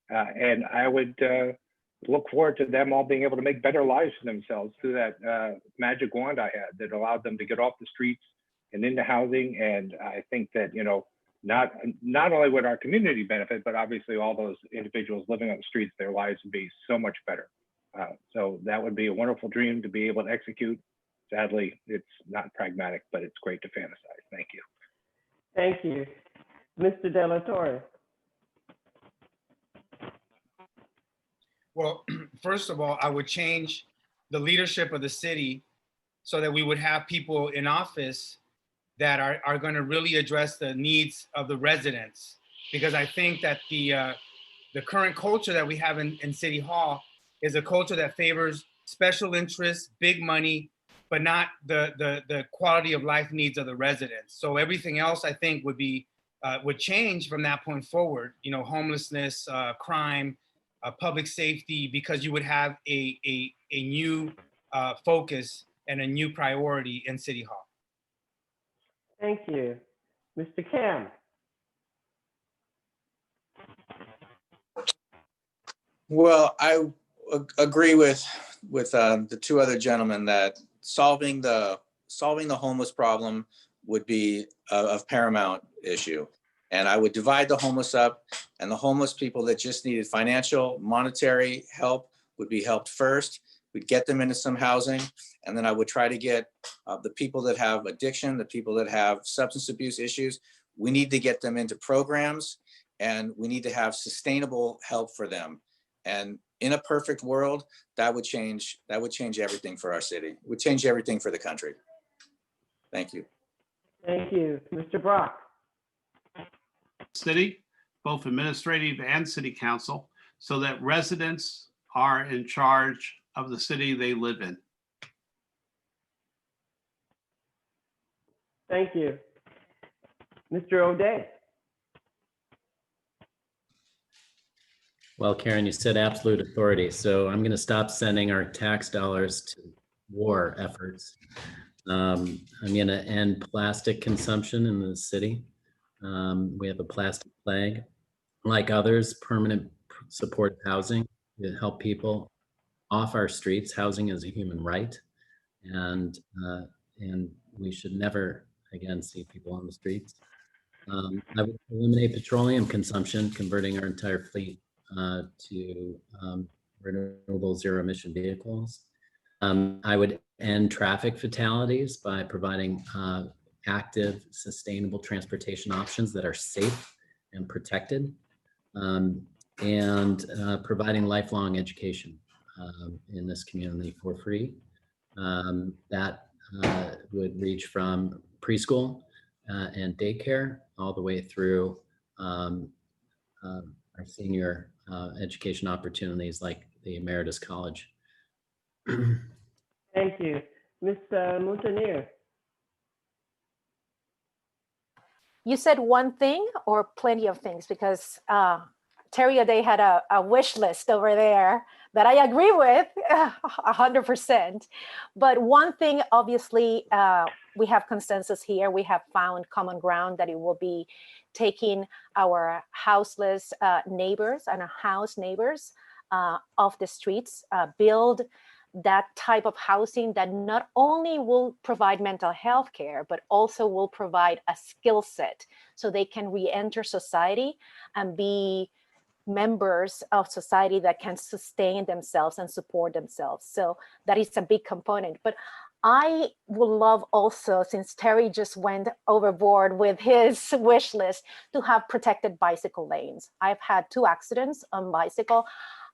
And I would look forward to them all being able to make better lives for themselves through that magic wand I had that allowed them to get off the streets and into housing. And I think that, not only would our community benefit, but obviously all those individuals living on the streets, their lives would be so much better. So that would be a wonderful dream to be able to execute. Sadly, it's not pragmatic, but it's great to fantasize. Thank you. Thank you. Mr. De La Torre. Well, first of all, I would change the leadership of the city so that we would have people in office that are going to really address the needs of the residents. Because I think that the current culture that we have in City Hall is a culture that favors special interests, big money, but not the quality of life needs of the residents. So everything else I think would change from that point forward. Homelessness, crime, public safety, because you would have a new focus and a new priority in City Hall. Thank you. Mr. Cam. Well, I agree with the 2 other gentlemen that solving the homeless problem would be of paramount issue. And I would divide the homeless up, and the homeless people that just needed financial, monetary help would be helped first. We'd get them into some housing, and then I would try to get the people that have addiction, the people that have substance abuse issues, we need to get them into programs, and we need to have sustainable help for them. And in a perfect world, that would change everything for our city. It would change everything for the country. Thank you. Thank you. Mr. Brock. City, both administrative and city council, so that residents are in charge of the city they live in. Thank you. Mr. O'Day. Well, Karen, you said absolute authority, so I'm going to stop sending our tax dollars to war efforts. I'm going to end plastic consumption in the city. We have a plastic plague. Like others, permanent supportive housing to help people off our streets. Housing is a human right, and we should never again see people on the streets. I would eliminate petroleum consumption, converting our entire fleet to renewable zero emission vehicles. I would end traffic fatalities by providing active, sustainable transportation options that are safe and protected, and providing lifelong education in this community for free. That would reach from preschool and daycare all the way through our senior education opportunities like the Emeritus College Thank you. Ms. Montaner. You said one thing or plenty of things? Because Terry O'Day had a wish list over there that I agree with 100%. But one thing, obviously, we have consensus here. We have found common ground that it will be taking our houseless neighbors and our house neighbors off the streets, build that type of housing that not only will provide mental health care, but also will provide a skill set so they can re-enter society and be members of society that can sustain themselves and support themselves. So that is a big component. But I would love also, since Terry just went overboard with his wish list, to have protected bicycle lanes. I've had 2 accidents on bicycle.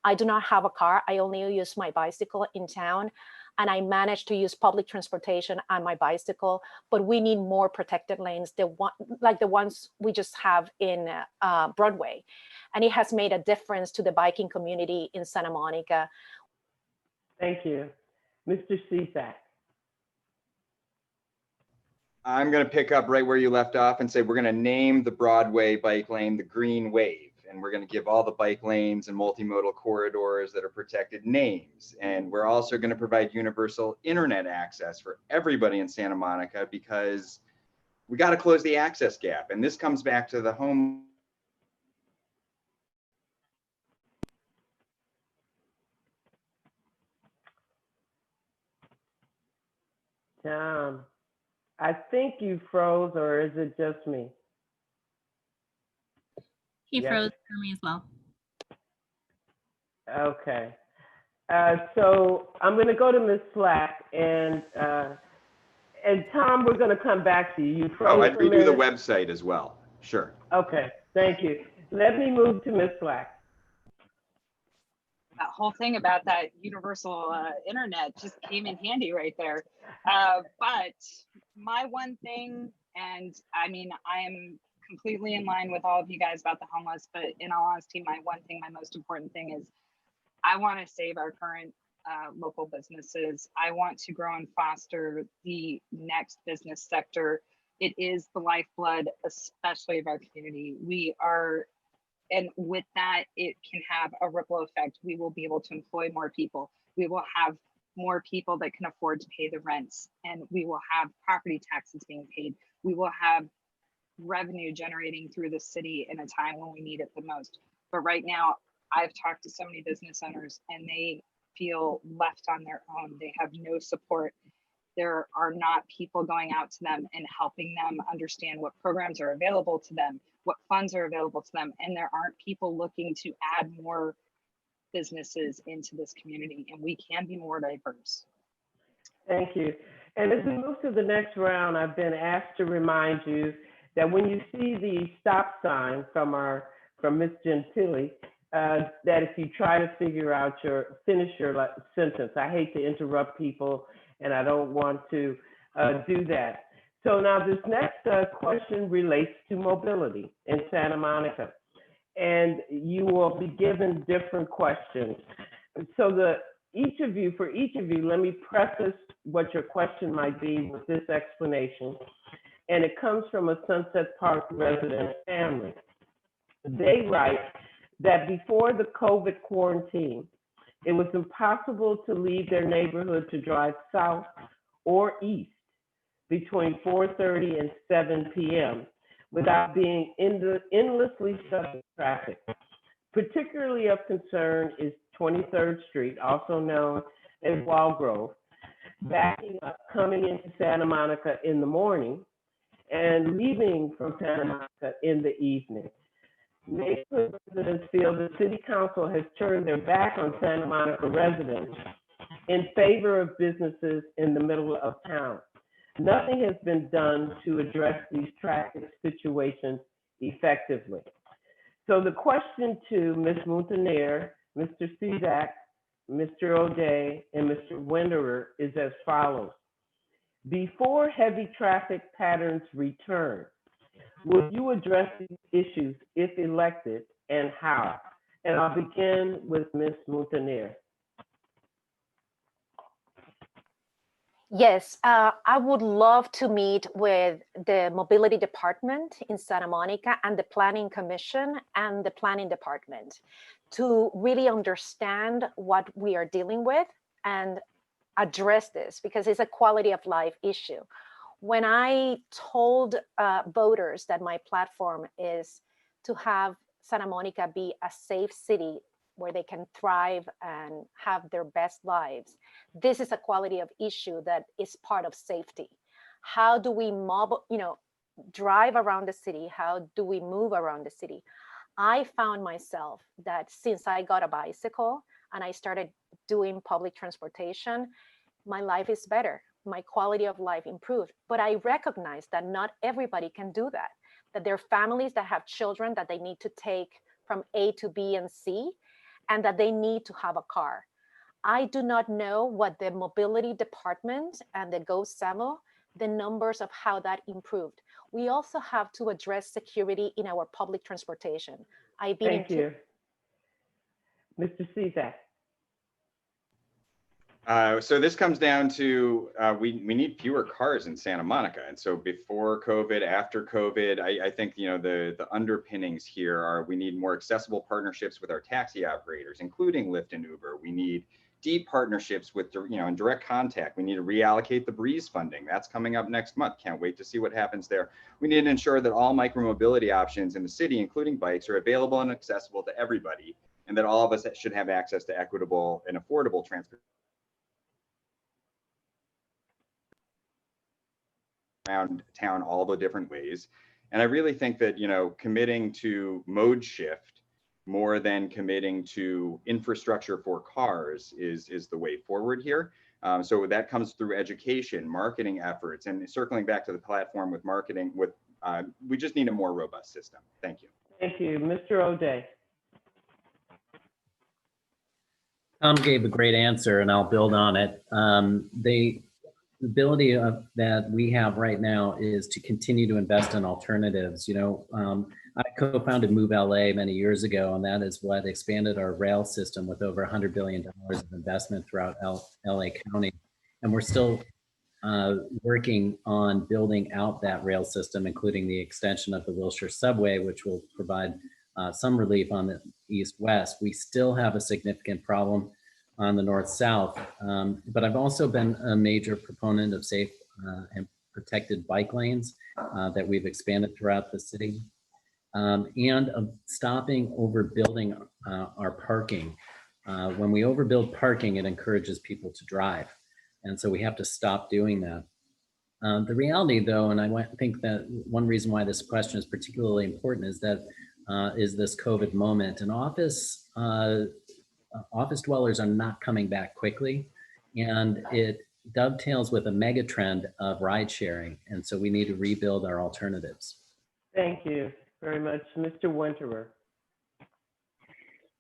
I do not have a car. I only use my bicycle in town, and I managed to use public transportation on my bicycle, but we need more protected lanes, like the ones we just have in Broadway. And it has made a difference to the biking community in Santa Monica. Thank you. Mr. Cizak. I'm going to pick up right where you left off and say we're going to name the Broadway bike lane the Green Wave. And we're going to give all the bike lanes and multimodal corridors that are protected names. And we're also going to provide universal internet access for everybody in Santa Monica, because we got to close the access gap. And this comes back to the home. I think you froze, or is it just me? He Yes. froze for me as well. Okay. So I'm going to go to Ms. Slack, and Tom, we're going to come back to you. You froze. Oh, I'd for a redo the minute. website as well. Sure. Okay, thank you. Let me move to Ms. Slack. That whole thing about that universal internet just came in handy right there. But my one thing, and I mean, I am completely in line with all of you guys about the homeless, but in all honesty, my one thing, my most important thing is I want to save our current local businesses. I want to grow and foster the next business sector. It is the lifeblood, especially of our community. We are, and with that, it can have a ripple effect. We will be able to employ more people. We will have more people that can afford to pay the rents, and we will have property taxes being paid. We will have revenue generating through the city in a time when we need it the most. But right now, I've talked to so many business owners and they feel left on their own. They have no support. There are not people going out to them and helping them understand what programs are available to them, what funds are available to them. And there aren't people looking to add more businesses into this community, and we can be more diverse. Thank you. And as we move to the next round, I've been asked to remind you that when you see the stop sign from Ms. Gentili, that if you try to finish your sentence. I hate to interrupt people, and I don't want to do that. So now this next question relates to mobility in Santa Monica, and you will be given different questions. So for each of you, let me preface what your question might be with this explanation. And it comes from a Sunset Park resident family. They write that before the COVID quarantine, it was impossible to leave their neighborhood to drive south or east between 4:30 and 7 p.m. without being endlessly stuck in traffic. Particularly of concern is 23rd Street, also known as Wallgrove, backing up coming into Santa Monica in the morning and leaving from Santa Monica in the evening. Neighborhood residents feel the city council has turned their back on Santa Monica residents in favor of businesses in the middle of town. Nothing has been done to address these traffic situations effectively. So the question to Ms. Montaner, Mr. Cizak, Mr. O'Day, and Mr. Wenderer is as follows. Before heavy traffic patterns return, will you address these issues if elected, and how? And I'll begin with Ms. Montaner. Yes, I would love to meet with the mobility department in Santa Monica and the planning commission and the planning department to really understand what we are dealing with and address this, because it's a quality of life issue. When I told voters that my platform is to have Santa Monica be a safe city where they can thrive and have their best lives, this is a quality of issue that is part of safety. How do we drive around the city? How do we move around the city? I found myself that since I got a bicycle and I started doing public transportation, my life is better. My quality of life improved. But I recognize that not everybody can do that, that there are families that have children that they need to take from A to B and C, and that they need to have a car. I do not know what the mobility department and the GoSamo, the numbers of how that improved. We also have to address security in our public transportation. I've been Thank you. Mr. Cizak. So this comes down to we need fewer cars in Santa Monica, and so before COVID, after COVID, I think the underpinnings here are we need more accessible partnerships with our taxi operators, including Lyft and Uber. We need deep partnerships with in direct contact. We need to reallocate the Breeze funding. That's coming up next month. Can't wait to see what happens there. We need to ensure that all micromobility options in the city, including bikes, are available and accessible to everybody, and that all of us should have access to equitable and affordable transportation around town all the different ways. And I really think that, committing to mode shift more than committing to infrastructure for cars is the way forward here. So that comes through education, marketing efforts, and circling back to the platform with marketing, we just need a more robust system. Thank you. Thank you. Mr. O'Day. Tom gave a great answer, and I'll build on it. The ability that we have right now is to continue to invest in alternatives. I co-founded Move LA many years ago, and that is what expanded our rail system with over $100 billion of investment throughout LA County. And we're still working on building out that rail system, including the extension of the Wilshire subway, which will provide some relief on the east-west. We still have a significant problem on the north-south, but I've also been a major proponent of safe and protected bike lanes that we've expanded throughout the city, and of stopping overbuilding our parking. When we overbuild parking, it encourages people to drive, and so we have to stop doing that. The reality, though, and I think that one reason why this question is particularly important is that is this COVID moment. And office dwellers are not coming back quickly, and it dovetails with a mega trend of ride sharing. And so we need to rebuild our alternatives. Thank you very much. Mr. Winterer.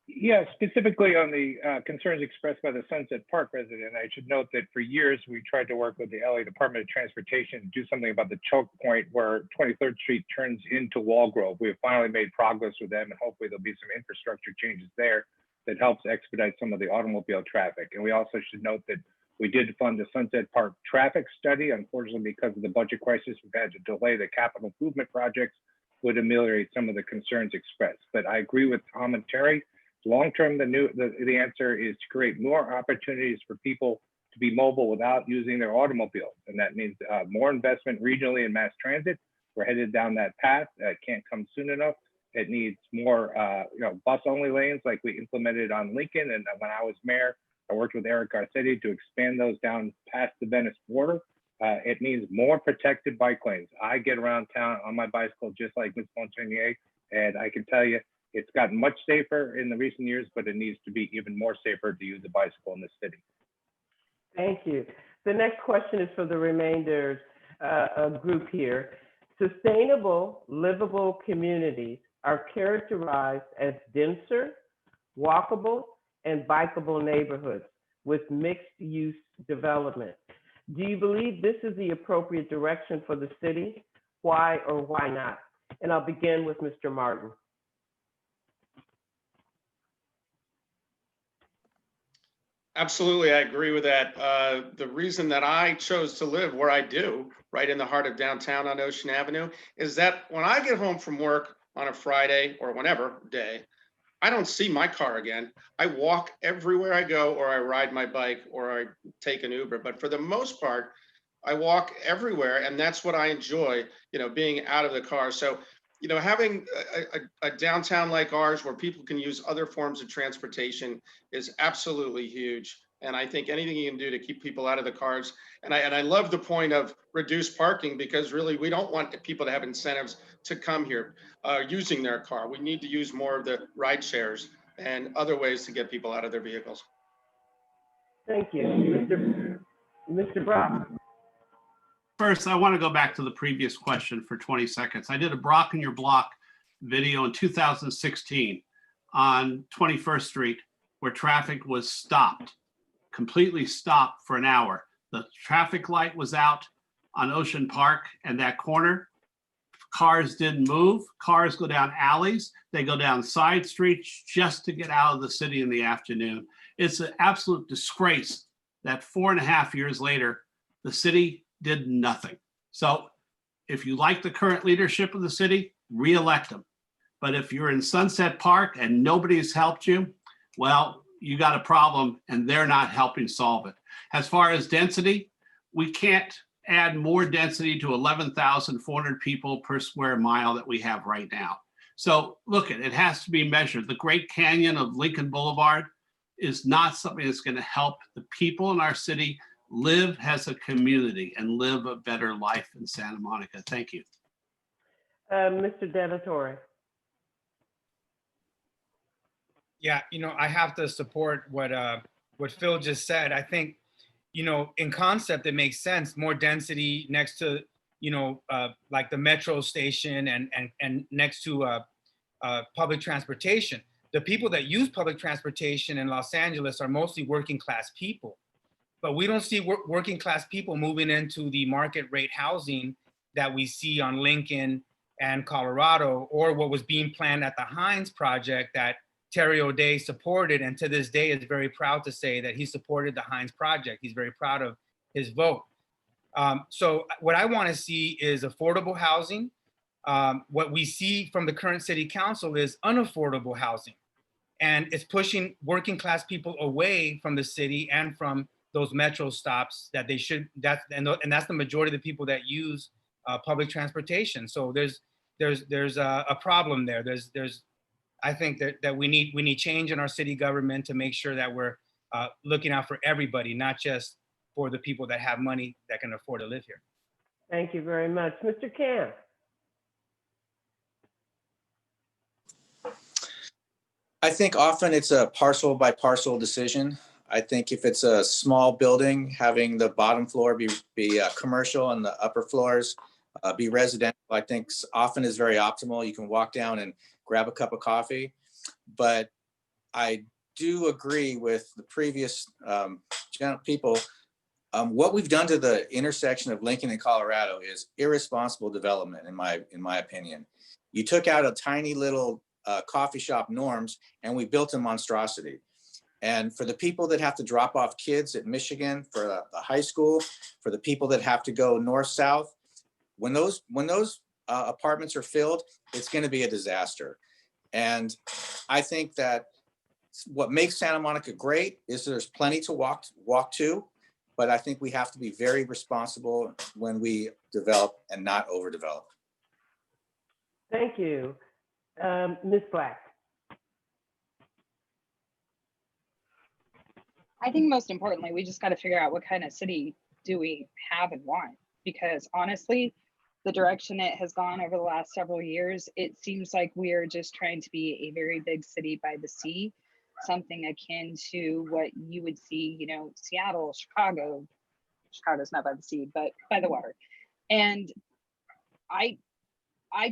Yeah, specifically on the concerns expressed by the Sunset Park resident, I should note that for years we tried to work with the LA Department of Transportation to do something about the choke point where 23rd Street turns into Wallgrove. We have finally made progress with them, and hopefully there'll be some infrastructure changes there that helps expedite some of the automobile traffic. And we also should note that we did fund the Sunset Park traffic study. Unfortunately, because of the budget crisis, we've had to delay the capital improvement projects, would ameliorate some of the concerns expressed. But I agree with Tom and Terry. Long-term, the answer is to create more opportunities for people to be mobile without using their automobiles. And that means more investment regionally in mass transit. We're headed down that path. That can't come soon enough. It needs more bus-only lanes like we implemented on Lincoln. And when I was mayor, I worked with Eric Garcetti to expand those down past the Venice border. It means more protected bike lanes. I get around town on my bicycle just like Ms. Montagnier, and I can tell you, it's gotten much safer in the recent years, but it needs to be even more safer to use a bicycle in the city. Thank you. The next question is for the remainder group here. Sustainable, livable communities are characterized as denser, walkable, and bikeable neighborhoods with mixed-use development. Do you believe this is the appropriate direction for the city? Why or why not? And I'll begin with Mr. Martin. Absolutely, I agree with that. The reason that I chose to live where I do, right in the heart of downtown on Ocean Avenue, is that when I get home from work on a Friday or whenever day, I don't see my car again. I walk everywhere I go, or I ride my bike, or I take an Uber. But for the most part, I walk everywhere, and that's what I enjoy, being out of the car. So, having a downtown like ours where people can use other forms of transportation is absolutely huge. And I think anything you can do to keep people out of the cars. And I love the point of reduced parking, because really we don't want people to have incentives to come here using their car. We need to use more of the ride shares and other ways to get people out of their vehicles. Thank you. Mr. Brock. First, I want to go back to the previous question for 20 seconds. I did a Brock in Your Block video in 2016 on 21st Street where traffic was stopped, completely stopped for an hour. The traffic light was out on Ocean Park and that corner. Cars didn't move. Cars go down alleys. They go down side streets just to get out of the city in the afternoon. It's an absolute disgrace that 4.5 years later, the city did nothing. So if you like the current leadership of the city, re-elect them. But if you're in Sunset Park and nobody's helped you, well, you got a problem and they're not helping solve it. As far as density, we can't add more density to 11,400 people per square mile that we have right now. So look, it has to be measured. The Great Canyon of Lincoln Boulevard is not something that's going to help the people in our city live as a community and live a better life in Santa Monica. Thank you. Mr. Denatore. Yeah, I have to support what Phil just said. I think, in concept, it makes sense. More density next to, like the metro station and next to public transportation. The people that use public transportation in Los Angeles are mostly working class people. But we don't see working class people moving into the market rate housing that we see on Lincoln and Colorado, or what was being planned at the Hines project that Terry O'Day supported, and to this day is very proud to say that he supported the Hines project. He's very proud of his vote. So what I want to see is affordable housing. What we see from the current city council is unaffordable housing. And it's pushing working class people away from the city and from those metro stops that they should, and that's the majority of the people that use public transportation. So there's a problem there. I think that we need change in our city government to make sure that we're looking out for everybody, not just for the people that have money that can afford to live here. Thank you very much. Mr. Cam. I think often it's a parcel by parcel decision. I think if it's a small building, having the bottom floor be commercial and the upper floors be residential, I think often is very optimal. You can walk down and grab a cup of coffee. But I do agree with the previous people. What we've done to the intersection of Lincoln and Colorado is irresponsible development, in my opinion. You took out a tiny little coffee shop, Norms, and we built a monstrosity. And for the people that have to drop off kids at Michigan, for the high school, for the people that have to go north-south, when those apartments are filled, it's going to be a disaster. And I think that what makes Santa Monica great is there's plenty to walk to, but I think we have to be very responsible when we develop and not overdevelop. Thank you. Ms. Black. I think most importantly, we just got to figure out what kind of city do we have and want, because honestly, the direction it has gone over the last several years, it seems like we are just trying to be a very big city by the sea, something akin to what you would see, Seattle, Chicago. Chicago's not by the sea, but by the water. And I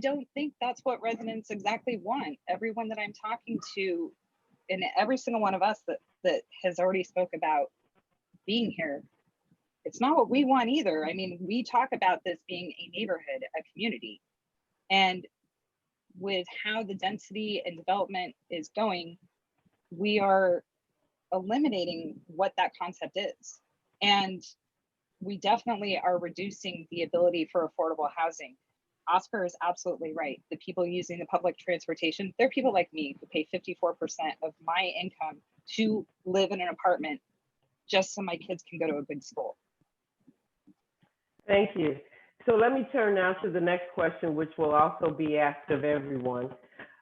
don't think that's what residents exactly want. Everyone that I'm talking to, and every single one of us that has already spoke about being here, it's not what we want either. I mean, we talk about this being a neighborhood, a community. And with how the density and development is going, we are eliminating what that concept is. And we definitely are reducing the ability for affordable housing. Oscar is absolutely right. The people using the public transportation, they're people like me who pay 54% of my income to live in an apartment just so my kids can go to a good school. Thank you. So let me turn now to the next question, which will also be asked of everyone.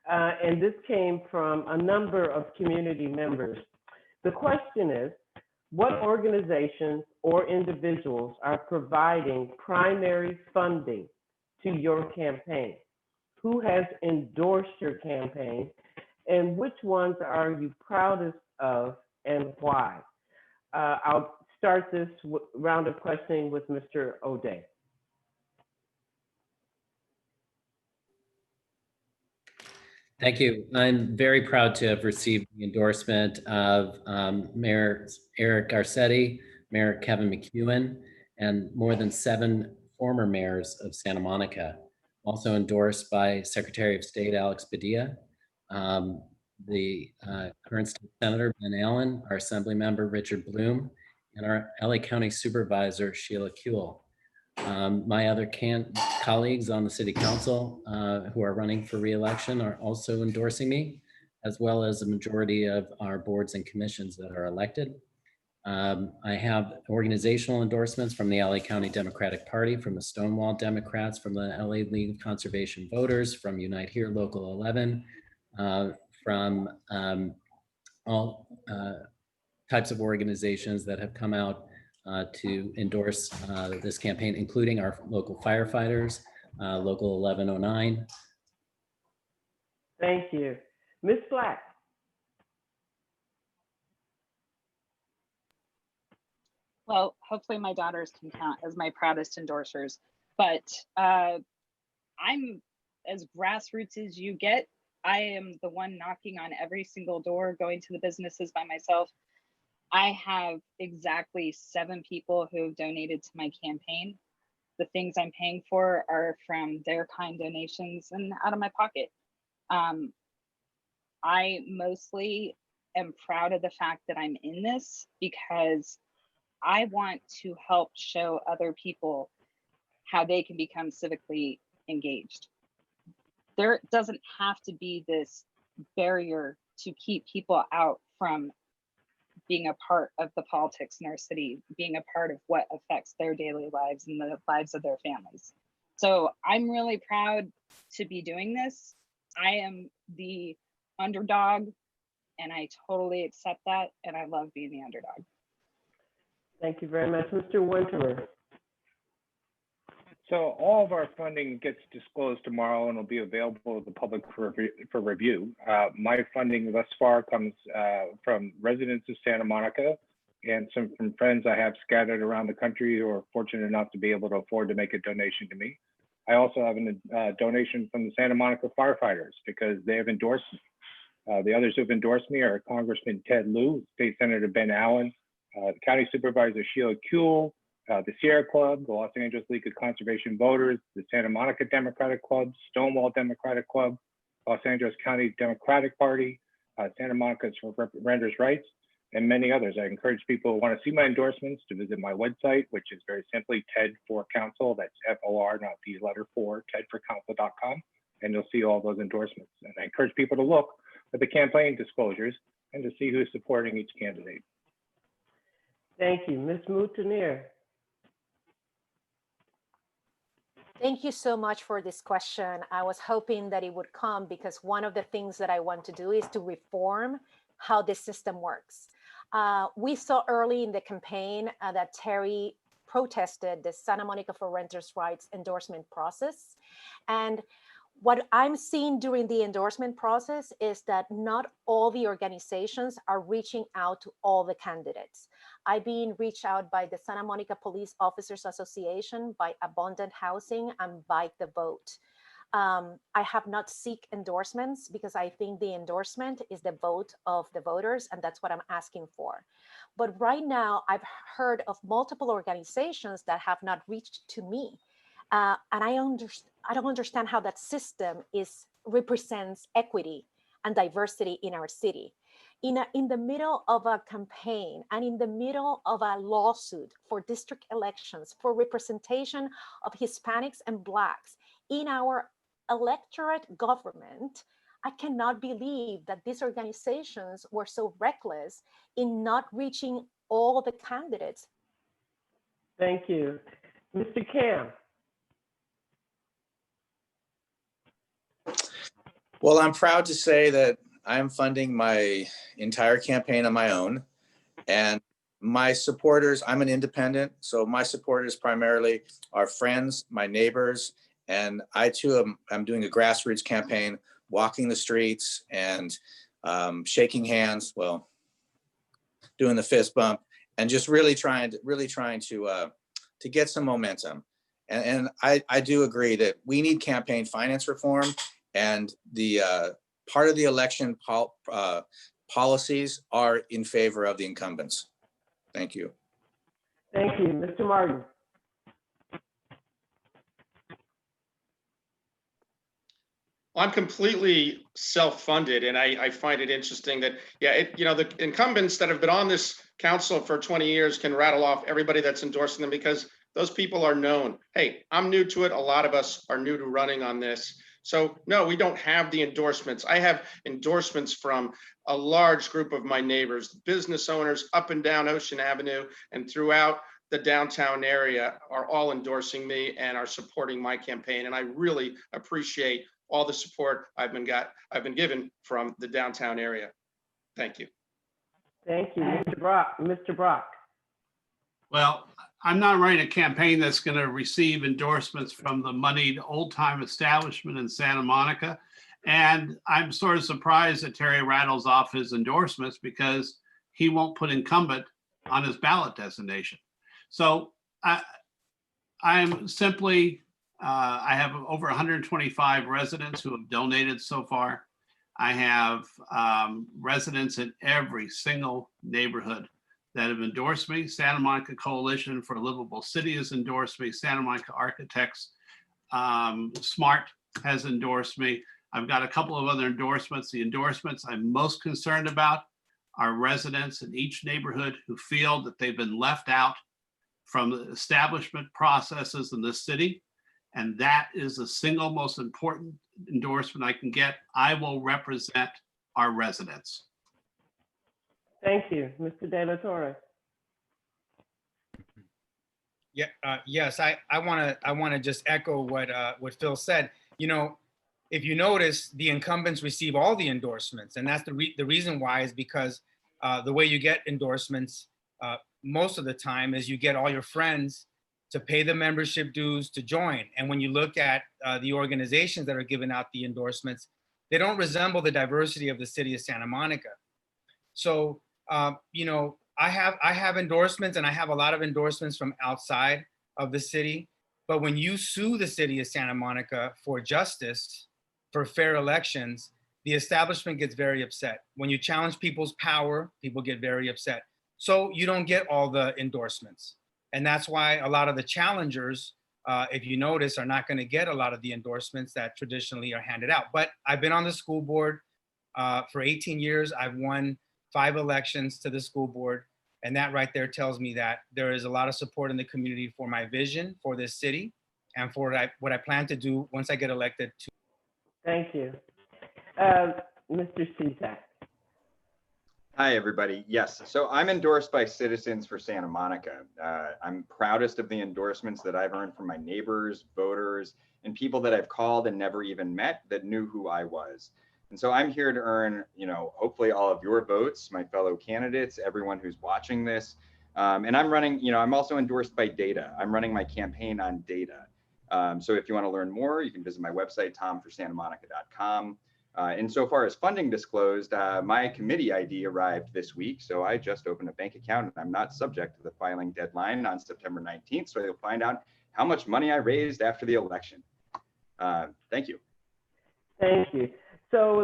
And this came from a number of community members. The question is, what organizations or individuals are providing primary funding to your campaign? Who has endorsed your campaign? And which ones are you proudest of and why? I'll start this round of questioning with Mr. O'Day. Thank you. I'm very proud to have received the endorsement of Mayor Eric Garcetti, Mayor Kevin McEwen, and more than 7 former mayors of Santa Monica. Also endorsed by Secretary of State Alex Padilla, the current state senator Ben Allen, our Assembly member Richard Bloom, and our LA County Supervisor Sheila Kuehl. My other colleagues on the City Council who are running for re-election are also endorsing me, as well as a majority of our boards and commissions that are elected. I have organizational endorsements from the LA County Democratic Party, from the Stonewall Democrats, from the LA League of Conservation Voters, from Unite Here Local 11, from all types of organizations that have come out to endorse this campaign, including our local firefighters, Local 1109. Thank you. Ms. Black. Well, hopefully my daughters can count as my proudest endorsers, but I'm as grassroots as you get. I am the one knocking on every single door, going to the businesses by myself. I have exactly 7 people who have donated to my campaign. The things I'm paying for are from their kind donations and out of my pocket. I mostly am proud of the fact that I'm in this because I want to help show other people how they can become civically engaged. There doesn't have to be this barrier to keep people out from being a part of the politics in our city, being a part of what affects their daily lives and the lives of their families. So I'm really proud to be doing this. I am the underdog and I totally accept that. And I love being the underdog. Thank you very much. Mr. Winterer. So all of our funding gets disclosed tomorrow and will be available to the public for review. My funding thus far comes from residents of Santa Monica and some from friends I have scattered around the country who are fortunate enough to be able to afford to make a donation to me. I also have a donation from the Santa Monica firefighters because they have endorsed me. The others who have endorsed me are Congressman Ted Lieu, State Senator Ben Allen, the County Supervisor Sheila Kuehl, the Sierra Club, the Los Angeles League of Conservation Voters, the Santa Monica Democratic Club, Stonewall Democratic Club, Los Angeles County Democratic Party, Santa Monica's for Renters' Rights, and many others. I encourage people who want to see my endorsements to visit my website, which is very simply TED for Council. That's F-O-R, not the letter 4, tedforcouncil.com, and you'll see all those endorsements. And I encourage people to look at the campaign disclosures and to see who's supporting each candidate. Thank you. Ms. Moutonnier. Thank you so much for this question. I was hoping that it would come because one of the things that I want to do is to reform how this system works. We saw early in the campaign that Terry protested the Santa Monica for Renters' Rights endorsement process. And what I'm seeing during the endorsement process is that not all the organizations are reaching out to all the candidates. I've been reached out by the Santa Monica Police Officers Association, by Abundant Housing, and Bike the Vote. I have not seek endorsements because I think the endorsement is the vote of the voters, and that's what I'm asking for. But right now, I've heard of multiple organizations that have not reached to me. And I don't understand how that system represents equity and diversity in our city. in the middle of a campaign and in the middle of a lawsuit for district elections for representation of Hispanics and Blacks in our electorate government, I cannot believe that these organizations were so reckless in not reaching all the candidates. Thank you. Mr. Cam. Well, I'm proud to say that I'm funding my entire campaign on my own. And my supporters, I'm an independent, so my supporters primarily are friends, my neighbors, and I too am doing a grassroots campaign, walking the streets and shaking hands, well, doing the fist bump, and just really trying to get some momentum. And I do agree that we need campaign finance reform, and the part of the election policies are in favor of the incumbents. Thank you. Thank you. Mr. Martin. I'm completely self-funded, and I find it interesting that, yeah, the incumbents that have been on this council for 20 years can rattle off everybody that's endorsing them because those people are known. Hey, I'm new to it. A lot of us are new to running on this. So no, we don't have the endorsements. I have endorsements from a large group of my neighbors, business owners up and down Ocean Avenue and throughout the downtown area are all endorsing me and are supporting my campaign. And I really appreciate all the support I've been given from the downtown area. Thank you. Thank you. Mr. Brock. Mr. Brock. Well, I'm not running a campaign that's going to receive endorsements from the moneyed old-time establishment in Santa Monica. And I'm sort of surprised that Terry rattles off his endorsements because he won't put incumbent on his ballot designation. So I'm simply, I have over 125 residents who have donated so far. I have residents in every single neighborhood that have endorsed me. Santa Monica Coalition for a Livable City has endorsed me. Santa Monica Architects SMART has endorsed me. I've got a couple of other endorsements. The endorsements I'm most concerned about are residents in each neighborhood who feel that they've been left out from the establishment processes in this city. And that is the single most important endorsement I can get. I will represent our residents. Thank you. Mr. De La Torre. Yeah, yes, I want to just echo what Phil said. You know, if you notice, the incumbents receive all the endorsements, and that's the reason why is because the way you get endorsements most of the time is you get all your friends to pay the membership dues to join. And when you look at the organizations that are giving out the endorsements, they don't resemble the diversity of the city of Santa Monica. So, you know, I have endorsements, and I have a lot of endorsements from outside of the city. But when you sue the city of Santa Monica for justice, for fair elections, the establishment gets very upset. When you challenge people's power, people get very upset. So you don't get all the endorsements. And that's why a lot of the challengers, if you notice, are not going to get a lot of the endorsements that traditionally are handed out. But I've been on the school board for 18 years. I've won 5 elections to the school board. And that right there tells me that there is a lot of support in the community for my vision for this city and for what I plan to do once I get elected. Thank you. Mr. Cizak. Hi, everybody. Yes, so I'm endorsed by Citizens for Santa Monica. I'm proudest of the endorsements that I've earned from my neighbors, voters, and people that I've called and never even met that knew who I was. And so I'm here to earn, you know, hopefully all of your votes, my fellow candidates, everyone who's watching this. And I'm running, you know, I'm also endorsed by data. I'm running my campaign on data. So if you want to learn more, you can visit my website, tomforsantamonica.com. Insofar as funding disclosed, my committee ID arrived this week. So I just opened a bank account and I'm not subject to the filing deadline on September 19th. So you'll find out how much money I raised after the election. Thank you. Thank you. So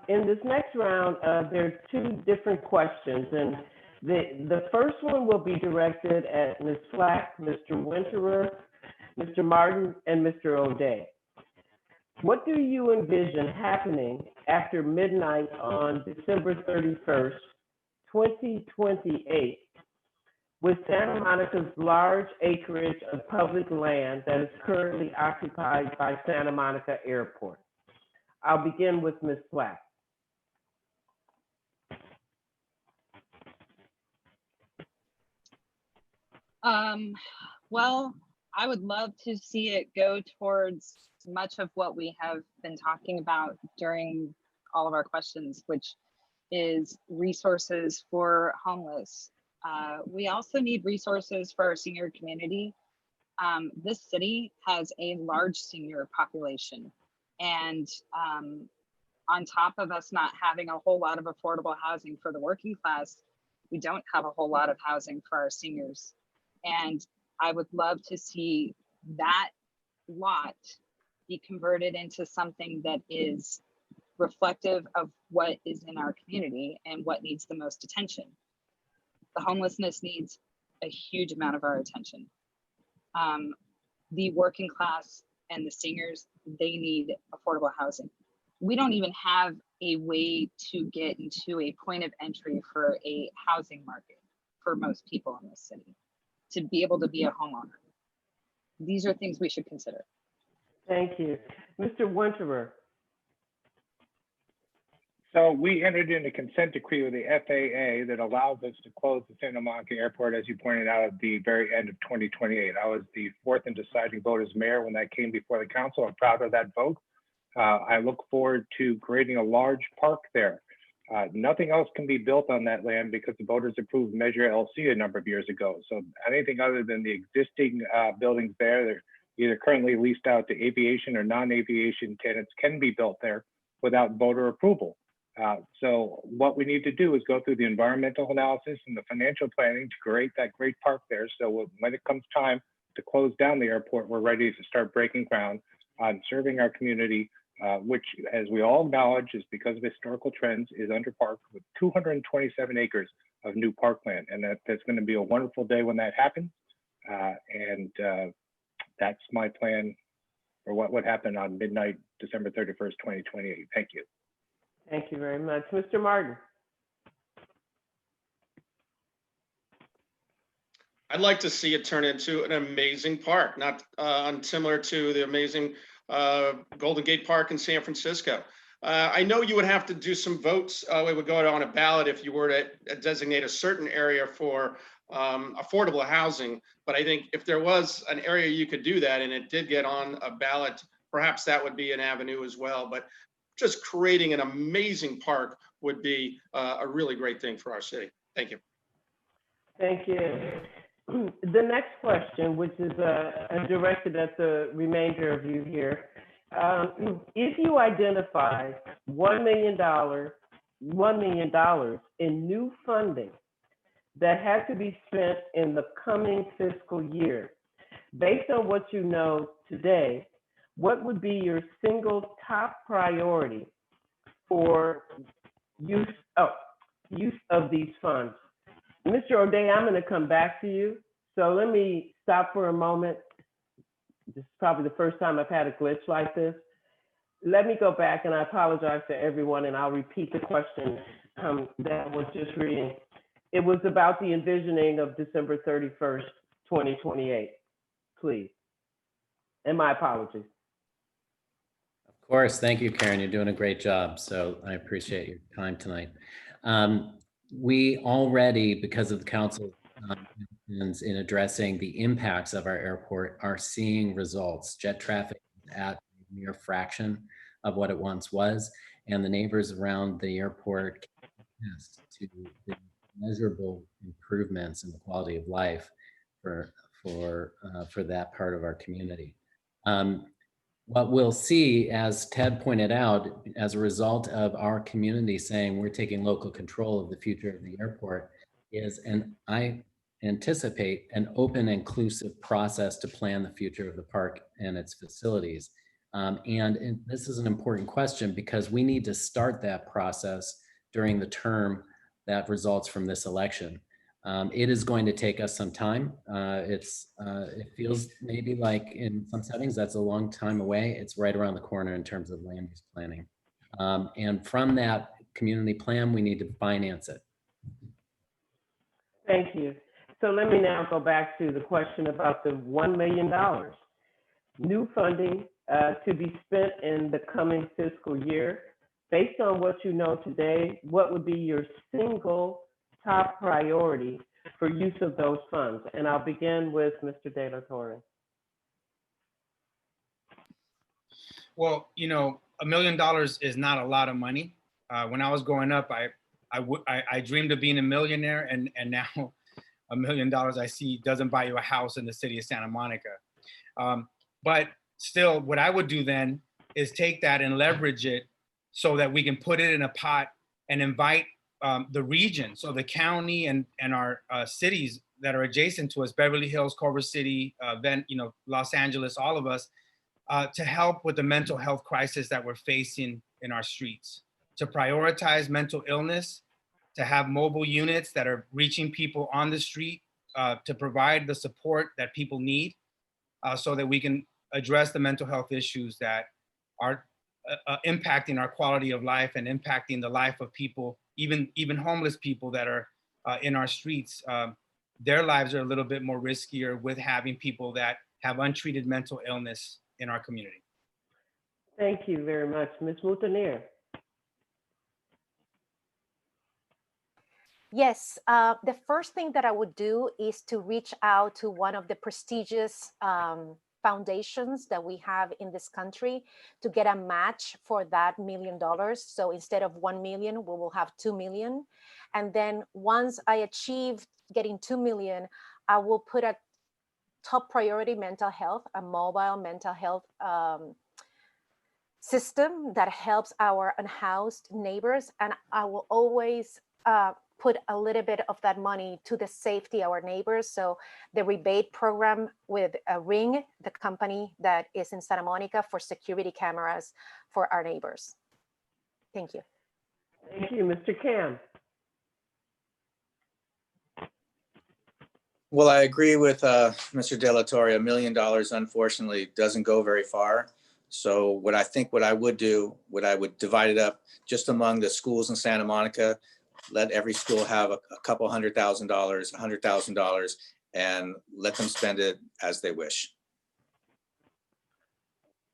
in this next round, there are 2 different questions. And the first one will be directed at Ms. Flack, Mr. Winterer, Mr. Martin, and Mr. O'Day. What do you envision happening after midnight on December 31st, 2028, with Santa Monica's large acreage of public land that is currently occupied by Santa Monica Airport. I'll begin with Ms. Black. Well, I would love to see it go towards much of what we have been talking about during all of our questions, which is resources for homeless. We also need resources for our senior community. This city has a large senior population, and on top of us not having a whole lot of affordable housing for the working class, we don't have a whole lot of housing for our seniors. And I would love to see that lot be converted into something that is reflective of what is in our community and what needs the most attention. The homelessness needs a huge amount of our attention. The working class and the seniors, they need affordable housing. We don't even have a way to get into a point of entry for a housing market for most people in this city to be able to be a homeowner. These are things we should consider. Thank you. Mr. Winterer. So we entered into consent decree with the FAA that allows us to close the Santa Monica Airport, as you pointed out, at the very end of 2028. I was the fourth and deciding vote as mayor when that came before the council. I'm proud of that vote. I look forward to creating a large park there. Nothing else can be built on that land because the voters approved Measure LC a number of years ago. So anything other than the existing buildings there, they're either currently leased out to aviation or non-aviation tenants, can be built there without voter approval. So what we need to do is go through the environmental analysis and the financial planning to create that great park there. So when it comes time to close down the airport, we're ready to start breaking ground on serving our community, which, as we all acknowledge, is because of historical trends, is underparked with 227 acres of new parkland. And that's going to be a wonderful day when that happens. That's my plan for what would happen on midnight, December 31st, 2028. Thank you. Thank you very much. Mr. Martin. I'd like to see it turn into an amazing park, not similar to the amazing Golden Gate Park in San Francisco. I know you would have to do some votes. It would go on a ballot if you were to designate a certain area for affordable housing. But I think if there was an area you could do that and it did get on a ballot, perhaps that would be an avenue as well. But just creating an amazing park would be a really great thing for our city. Thank you. Thank you. The next question, which is directed at the remainder of you here. If you identify $1 million in new funding that had to be spent in the coming fiscal year, based on what you know today, what would be your single top priority for use of these funds? Mr. O'Day, I'm going to come back to you. So let me stop for a moment. This is probably the first time I've had a glitch like this. Let me go back, and I apologize to everyone, and I'll repeat the question that I was just reading. It was about the envisioning of December 31st, 2028, please. And my apologies. Of course. Thank you, Karen. You're doing a great job. So I appreciate your time tonight. We already, because of the council in addressing the impacts of our airport, are seeing results. Jet traffic is at a mere fraction of what it once was, and the neighbors around the airport can attest to the measurable improvements in the quality of life for that part of our community. What we'll see, as Ted pointed out, as a result of our community saying we're taking local control of the future of the airport, is, and I anticipate, an open, inclusive process to plan the future of the park and its facilities. And this is an important question because we need to start that process during the term that results from this election. It is going to take us some time. It feels maybe like in some settings that's a long time away. It's right around the corner in terms of land use planning. And from that community plan, we need to finance it. Thank you. So let me now go back to the question about the $1 million. New funding to be spent in the coming fiscal year. Based on what you know today, what would be your single top priority for use of those funds? And I'll begin with Mr. De La Torre. Well, you know, $1 million is not a lot of money. When I was growing up, I dreamed of being a millionaire, and now $1 million I see doesn't buy you a house in the city of Santa Monica. But still, what I would do then is take that and leverage it so that we can put it in a pot and invite the region, so the county and our cities that are adjacent to us, Beverly Hills, Culver City, Los Angeles, all of us, to help with the mental health crisis that we're facing in our streets, to prioritize mental illness, to have mobile units that are reaching people on the street, to provide the support that people need, so that we can address the mental health issues that are impacting our quality of life and impacting the life of people, even homeless people that are in our streets. Their lives are a little bit more riskier with having people that have untreated mental illness in our community. Thank you very much. Ms. Moutonnier. Yes, the first thing that I would do is to reach out to one of the prestigious foundations that we have in this country to get a match for that $1 million. So instead of 1 million, we will have 2 million. And then once I achieve getting 2 million, I will put a top priority mental health, a mobile mental health system that helps our unhoused neighbors. And I will always put a little bit of that money to the safety of our neighbors. So the rebate program with Ring, the company that is in Santa Monica, for security cameras for our neighbors. Thank you. Thank you, Mr. Cam. Well, I agree with Mr. De La Torre. $1 million, unfortunately, doesn't go very far. So what I would do, I would divide it up just among the schools in Santa Monica. Let every school have a couple $100,000, $100,000, and let them spend it as they wish.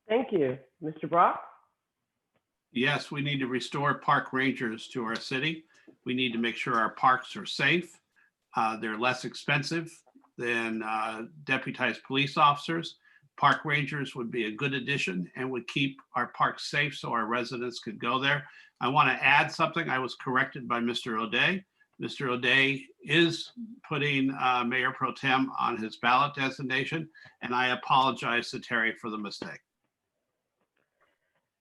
Thank you. Mr. Brock? Yes, we need to restore park rangers to our city. We need to make sure our parks are safe. They're less expensive than deputized police officers. Park rangers would be a good addition and would keep our parks safe so our residents could go there. I want to add something. I was corrected by Mr. O'Day. Mr. O'Day is putting Mayor Pro Tem on his ballot designation, and I apologize to Terry for the mistake.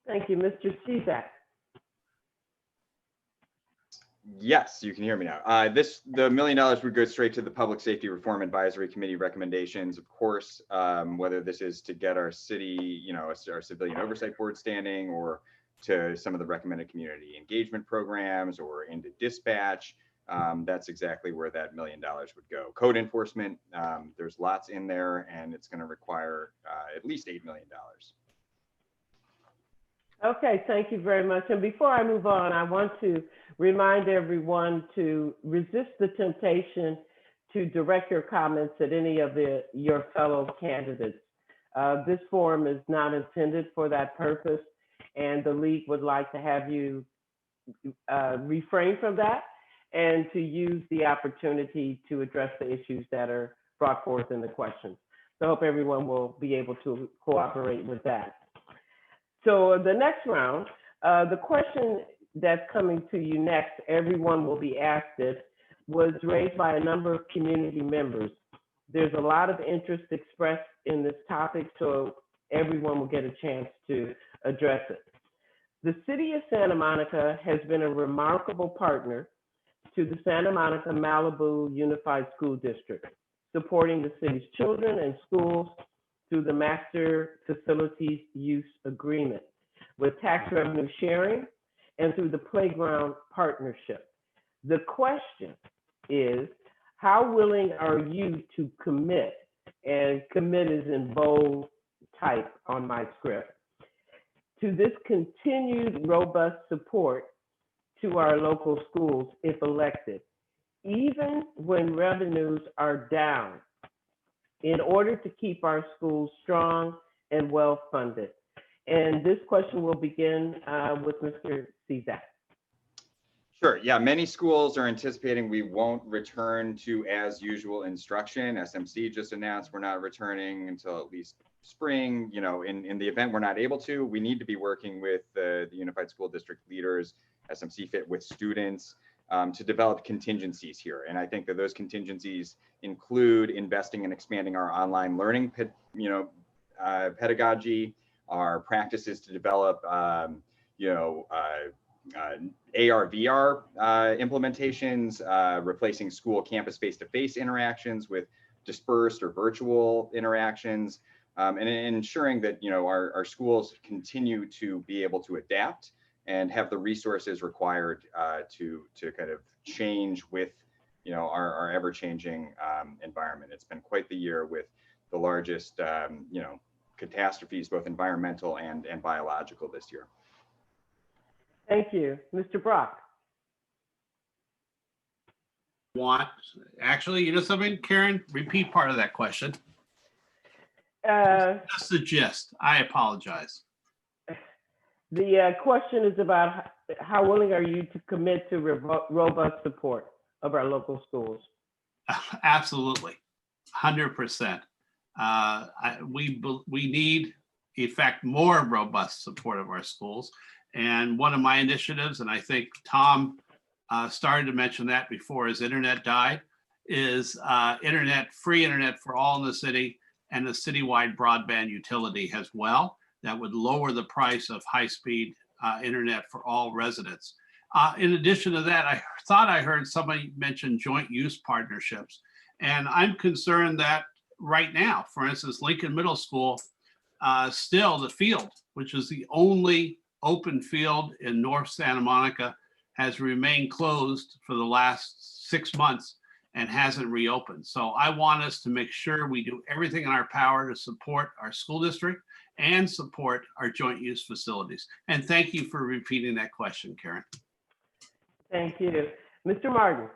Thank you, Mr. Cizak. Yes, you can hear me now. The $1 million would go straight to the Public Safety Reform Advisory Committee recommendations. Of course, whether this is to get our city, our civilian oversight board standing, or to some of the recommended community engagement programs, or into dispatch, that's exactly where that $1 million would go. Code enforcement, there's lots in there, and it's going to require at least $8 million. Okay, thank you very much. And before I move on, I want to remind everyone to resist the temptation to direct your comments at any of your fellow candidates. This forum is not intended for that purpose, and the league would like to have you refrain from that and to use the opportunity to address the issues that are brought forth in the questions. So I hope everyone will be able to cooperate with that. So the next round, the question that's coming to you next, everyone will be asked it, was raised by a number of community members. There's a lot of interest expressed in this topic, so everyone will get a chance to address it. The city of Santa Monica has been a remarkable partner to the Santa Monica Malibu Unified School District, supporting the city's children and schools through the Master Facilities Use Agreement with tax revenue sharing and through the Playground Partnership. The question is, how willing are you to commit? And commit is in bold type on my script. to this continued robust support to our local schools if elected, even when revenues are down, in order to keep our schools strong and well-funded? And this question will begin with Mr. Cizak. Sure. Yeah, many schools are anticipating we won't return to as usual instruction. SMC just announced we're not returning until at least spring. You know, in the event we're not able to, we need to be working with the Unified School District leaders, SMC Fit, with students to develop contingencies here. And I think that those contingencies include investing and expanding our online learning, pedagogy, our practices to develop, AR/VR implementations, replacing school campus face-to-face interactions with dispersed or virtual interactions, and ensuring that our schools continue to be able to adapt and have the resources required to kind of change with our ever-changing environment. It's been quite the year with the largest catastrophes, both environmental and biological, this year. Thank you. Mr. Brock. Actually, you know something, Karen? Repeat part of that question. Just the gist. I apologize. The question is about how willing are you to commit to robust support of our local schools? Absolutely, 100%. We need, in fact, more robust support of our schools. And one of my initiatives, and I think Tom started to mention that before his internet died, is free internet for all in the city, and a citywide broadband utility as well that would lower the price of high-speed internet for all residents. In addition to that, I thought I heard somebody mention joint use partnerships. And I'm concerned that right now, for instance, Lincoln Middle School, still the field, which is the only open field in North Santa Monica, has remained closed for the last 6 months and hasn't reopened. So I want us to make sure we do everything in our power to support our school district and support our joint use facilities. And thank you for repeating that question, Karen. Thank you. Mr. Martin.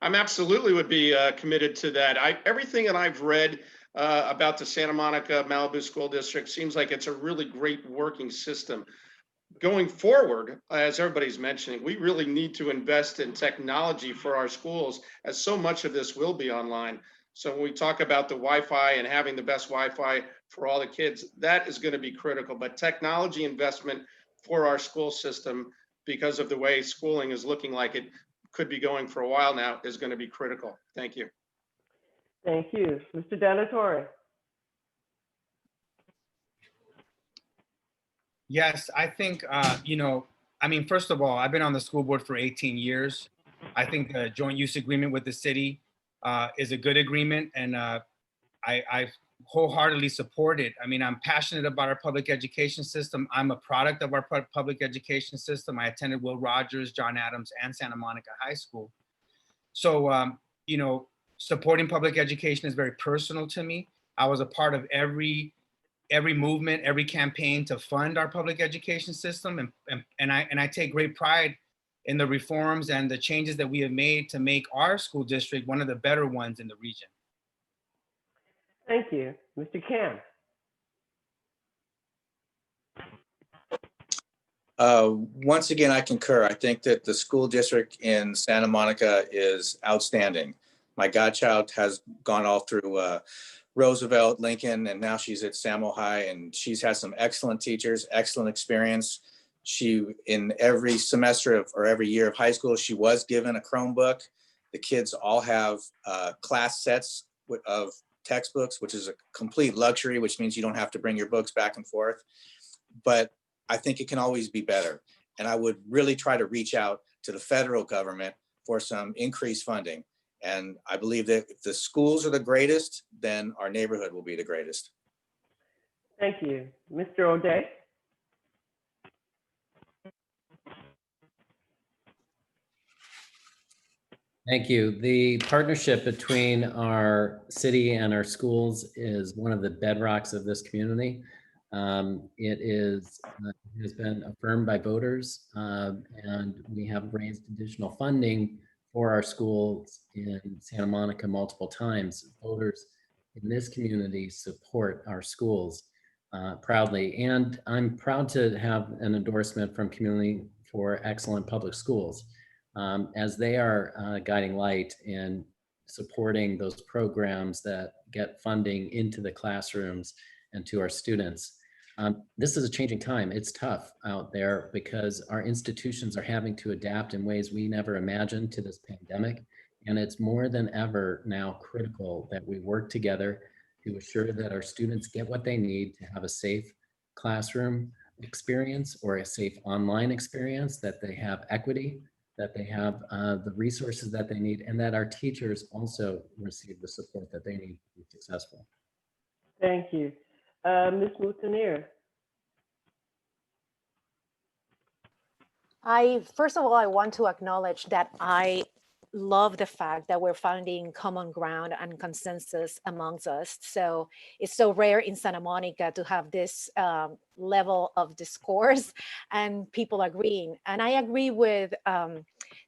I'm absolutely would be committed to that. Everything that I've read about the Santa Monica Malibu School District seems like it's a really great working system. Going forward, as everybody's mentioning, we really need to invest in technology for our schools, as so much of this will be online. So when we talk about the Wi-Fi and having the best Wi-Fi for all the kids, that is going to be critical. But technology investment for our school system, because of the way schooling is looking like it could be going for a while now, is going to be critical. Thank you. Thank you. Mr. Donatore. Yes, I think, first of all, I've been on the school board for 18 years. I think the joint use agreement with the city is a good agreement, and I wholeheartedly support it. I mean, I'm passionate about our public education system. I'm a product of our public education system. I attended Will Rogers, John Adams, and Santa Monica High School. So, supporting public education is very personal to me. I was a part of every movement, every campaign to fund our public education system, and I take great pride in the reforms and the changes that we have made to make our school district one of the better ones in the region. Thank you. Mr. Cam. Once again, I concur. I think that the school district in Santa Monica is outstanding. My godchild has gone all through Roosevelt, Lincoln, and now she's at Samo High, and she's had some excellent teachers, excellent experience. She, in every semester or every year of high school, she was given a Chromebook. The kids all have class sets of textbooks, which is a complete luxury, which means you don't have to bring your books back and forth. But I think it can always be better. And I would really try to reach out to the federal government for some increased funding. And I believe that if the schools are the greatest, then our neighborhood will be the greatest. Thank you. Mr. O'Day. Thank you. The partnership between our city and our schools is one of the bedrocks of this community. It has been affirmed by voters, and we have raised additional funding for our schools in Santa Monica multiple times. Voters in this community support our schools proudly, and I'm proud to have an endorsement from Community for Excellent Public Schools. As they are guiding light in supporting those programs that get funding into the classrooms and to our students. This is a changing time. It's tough out there because our institutions are having to adapt in ways we never imagined to this pandemic. And it's more than ever now critical that we work together to assure that our students get what they need to have a safe classroom experience or a safe online experience, that they have equity, that they have the resources that they need, and that our teachers also receive the support that they need to be successful. Thank you. Ms. Moutonnier. First of all, I want to acknowledge that I love the fact that we're finding common ground and consensus amongst us. So it's so rare in Santa Monica to have this level of discourse and people agreeing. And I agree with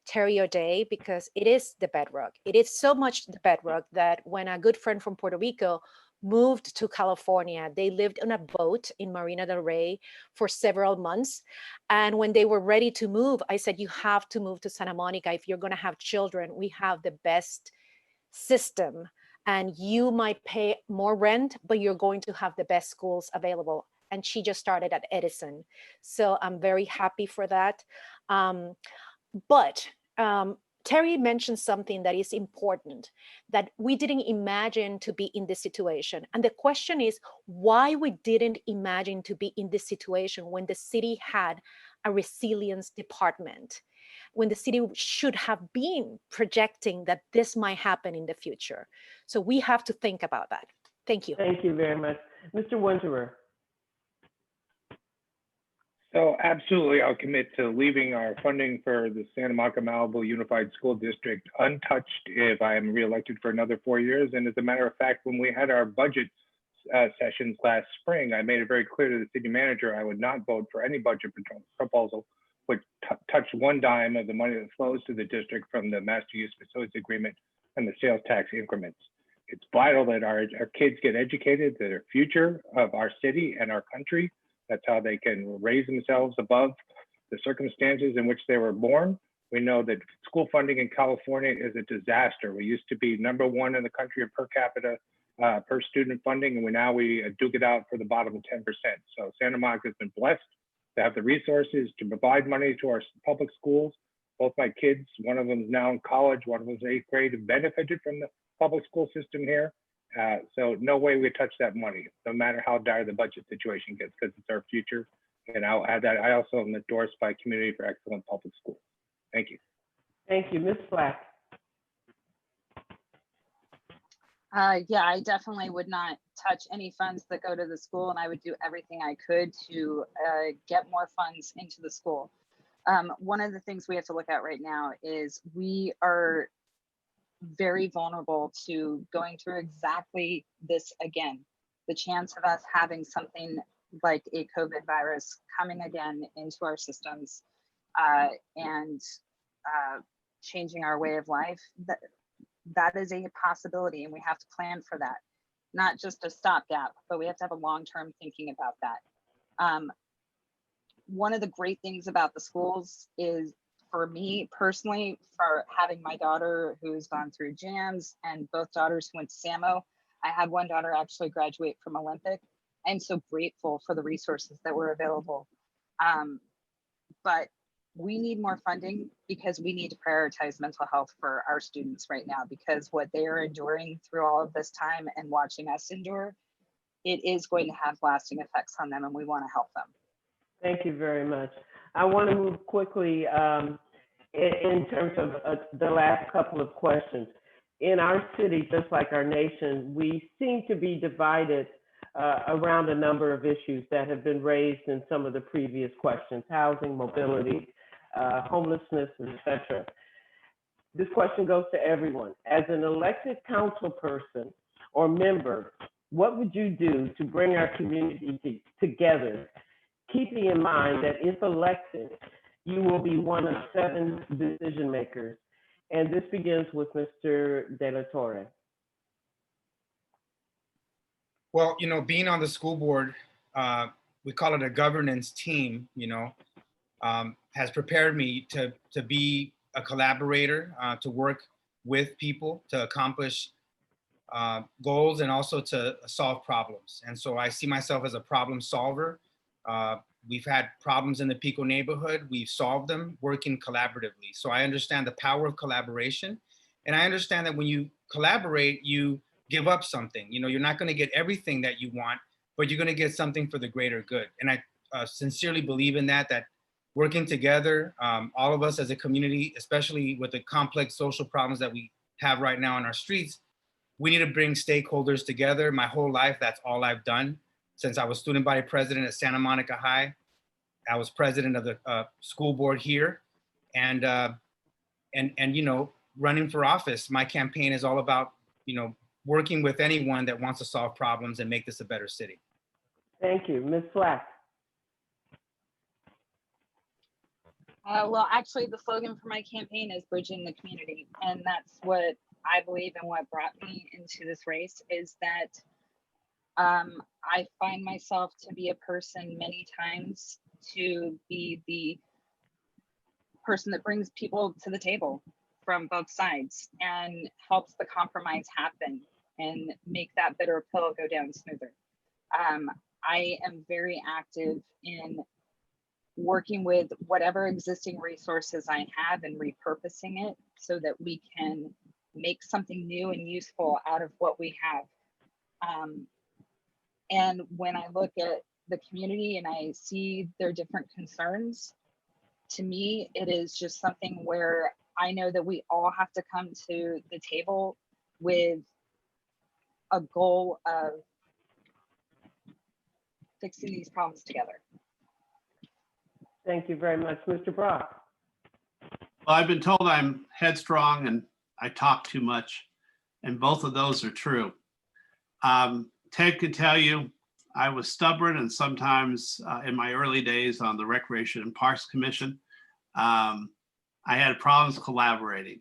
Terry O'Day because it is the bedrock. It is so much the bedrock that when a good friend from Puerto Rico moved to California, they lived on a boat in Marina del Rey for several months. And when they were ready to move, I said, you have to move to Santa Monica. If you're going to have children, we have the best system. And you might pay more rent, but you're going to have the best schools available. And she just started at Edison. So I'm very happy for that. But Terry mentioned something that is important, that we didn't imagine to be in this situation. And the question is why we didn't imagine to be in this situation when the city had a resilience department, when the city should have been projecting that this might happen in the future. So we have to think about that. Thank you. Thank you very much. Mr. Winterer. So absolutely, I'll commit to leaving our funding for the Santa Monica Malibu Unified School District untouched if I am reelected for another 4 years. And as a matter of fact, when we had our budget sessions last spring, I made it very clear to the city manager I would not vote for any budget proposal which touched one dime of the money that flows to the district from the Master Use Facilities Agreement and the sales tax increments. It's vital that our kids get educated, that are future of our city and our country. That's how they can raise themselves above the circumstances in which they were born. We know that school funding in California is a disaster. We used to be #1 in the country of per capita per student funding, and now we duke it out for the bottom 10%. So Santa Monica has been blessed to have the resources to provide money to our public schools. Both my kids, one of them is now in college, one of them is 8th grade, have benefited from the public school system here. So no way we touch that money, no matter how dire the budget situation gets, because it's our future. And I'll add that I also am endorsed by Community for Excellent Public Schools. Thank you. Thank you. Ms. Black. Yeah, I definitely would not touch any funds that go to the school, and I would do everything I could to get more funds into the school. One of the things we have to look at right now is we are very vulnerable to going through exactly this again. The chance of us having something like a COVID virus coming again into our systems and changing our way of life, that is a possibility, and we have to plan for that. Not just a stopgap, but we have to have a long-term thinking about that. One of the great things about the schools is, for me personally, for having my daughter who's gone through jams and both daughters who went to SAMO, I had one daughter actually graduate from Olympic. I'm so grateful for the resources that were available. But we need more funding because we need to prioritize mental health for our students right now, because what they are enduring through all of this time and watching us endure, it is going to have lasting effects on them, and we want to help them. Thank you very much. I want to move quickly in terms of the last couple of questions. In our city, just like our nation, we seem to be divided around a number of issues that have been raised in some of the previous questions: housing, mobility, homelessness, etc. This question goes to everyone. As an elected council person or member, what would you do to bring our community together, keeping in mind that if elected, you will be one of 7 decision makers? And this begins with Mr. De La Torre. Well, being on the school board, we call it a governance team, has prepared me to be a collaborator, to work with people, to accomplish goals, and also to solve problems. And so I see myself as a problem solver. We've had problems in the Pico neighborhood. We've solved them working collaboratively. So I understand the power of collaboration. And I understand that when you collaborate, you give up something. You're not going to get everything that you want, but you're going to get something for the greater good. And I sincerely believe in that working together, all of us as a community, especially with the complex social problems that we have right now on our streets, we need to bring stakeholders together. My whole life, that's all I've done. Since I was student body president at Santa Monica High, I was president of the school board here, and running for office. My campaign is all about working with anyone that wants to solve problems and make this a better city. Thank you, Ms. Flack. Well, actually, the slogan for my campaign is bridging the community, and that's what I believe and what brought me into this race is that I find myself to be a person many times to be the person that brings people to the table from both sides and helps the compromise happen and make that bitter pill go down smoother. I am very active in working with whatever existing resources I have and repurposing it so that we can make something new and useful out of what we have. And when I look at the community and I see their different concerns, to me, it is just something where I know that we all have to come to the table with a goal of fixing these problems together. Thank you very much, Mr. Brock. Well, I've been told I'm headstrong and I talk too much, and both of those are true. Ted could tell you I was stubborn, and sometimes in my early days on the Recreation and Parks Commission, I had problems collaborating.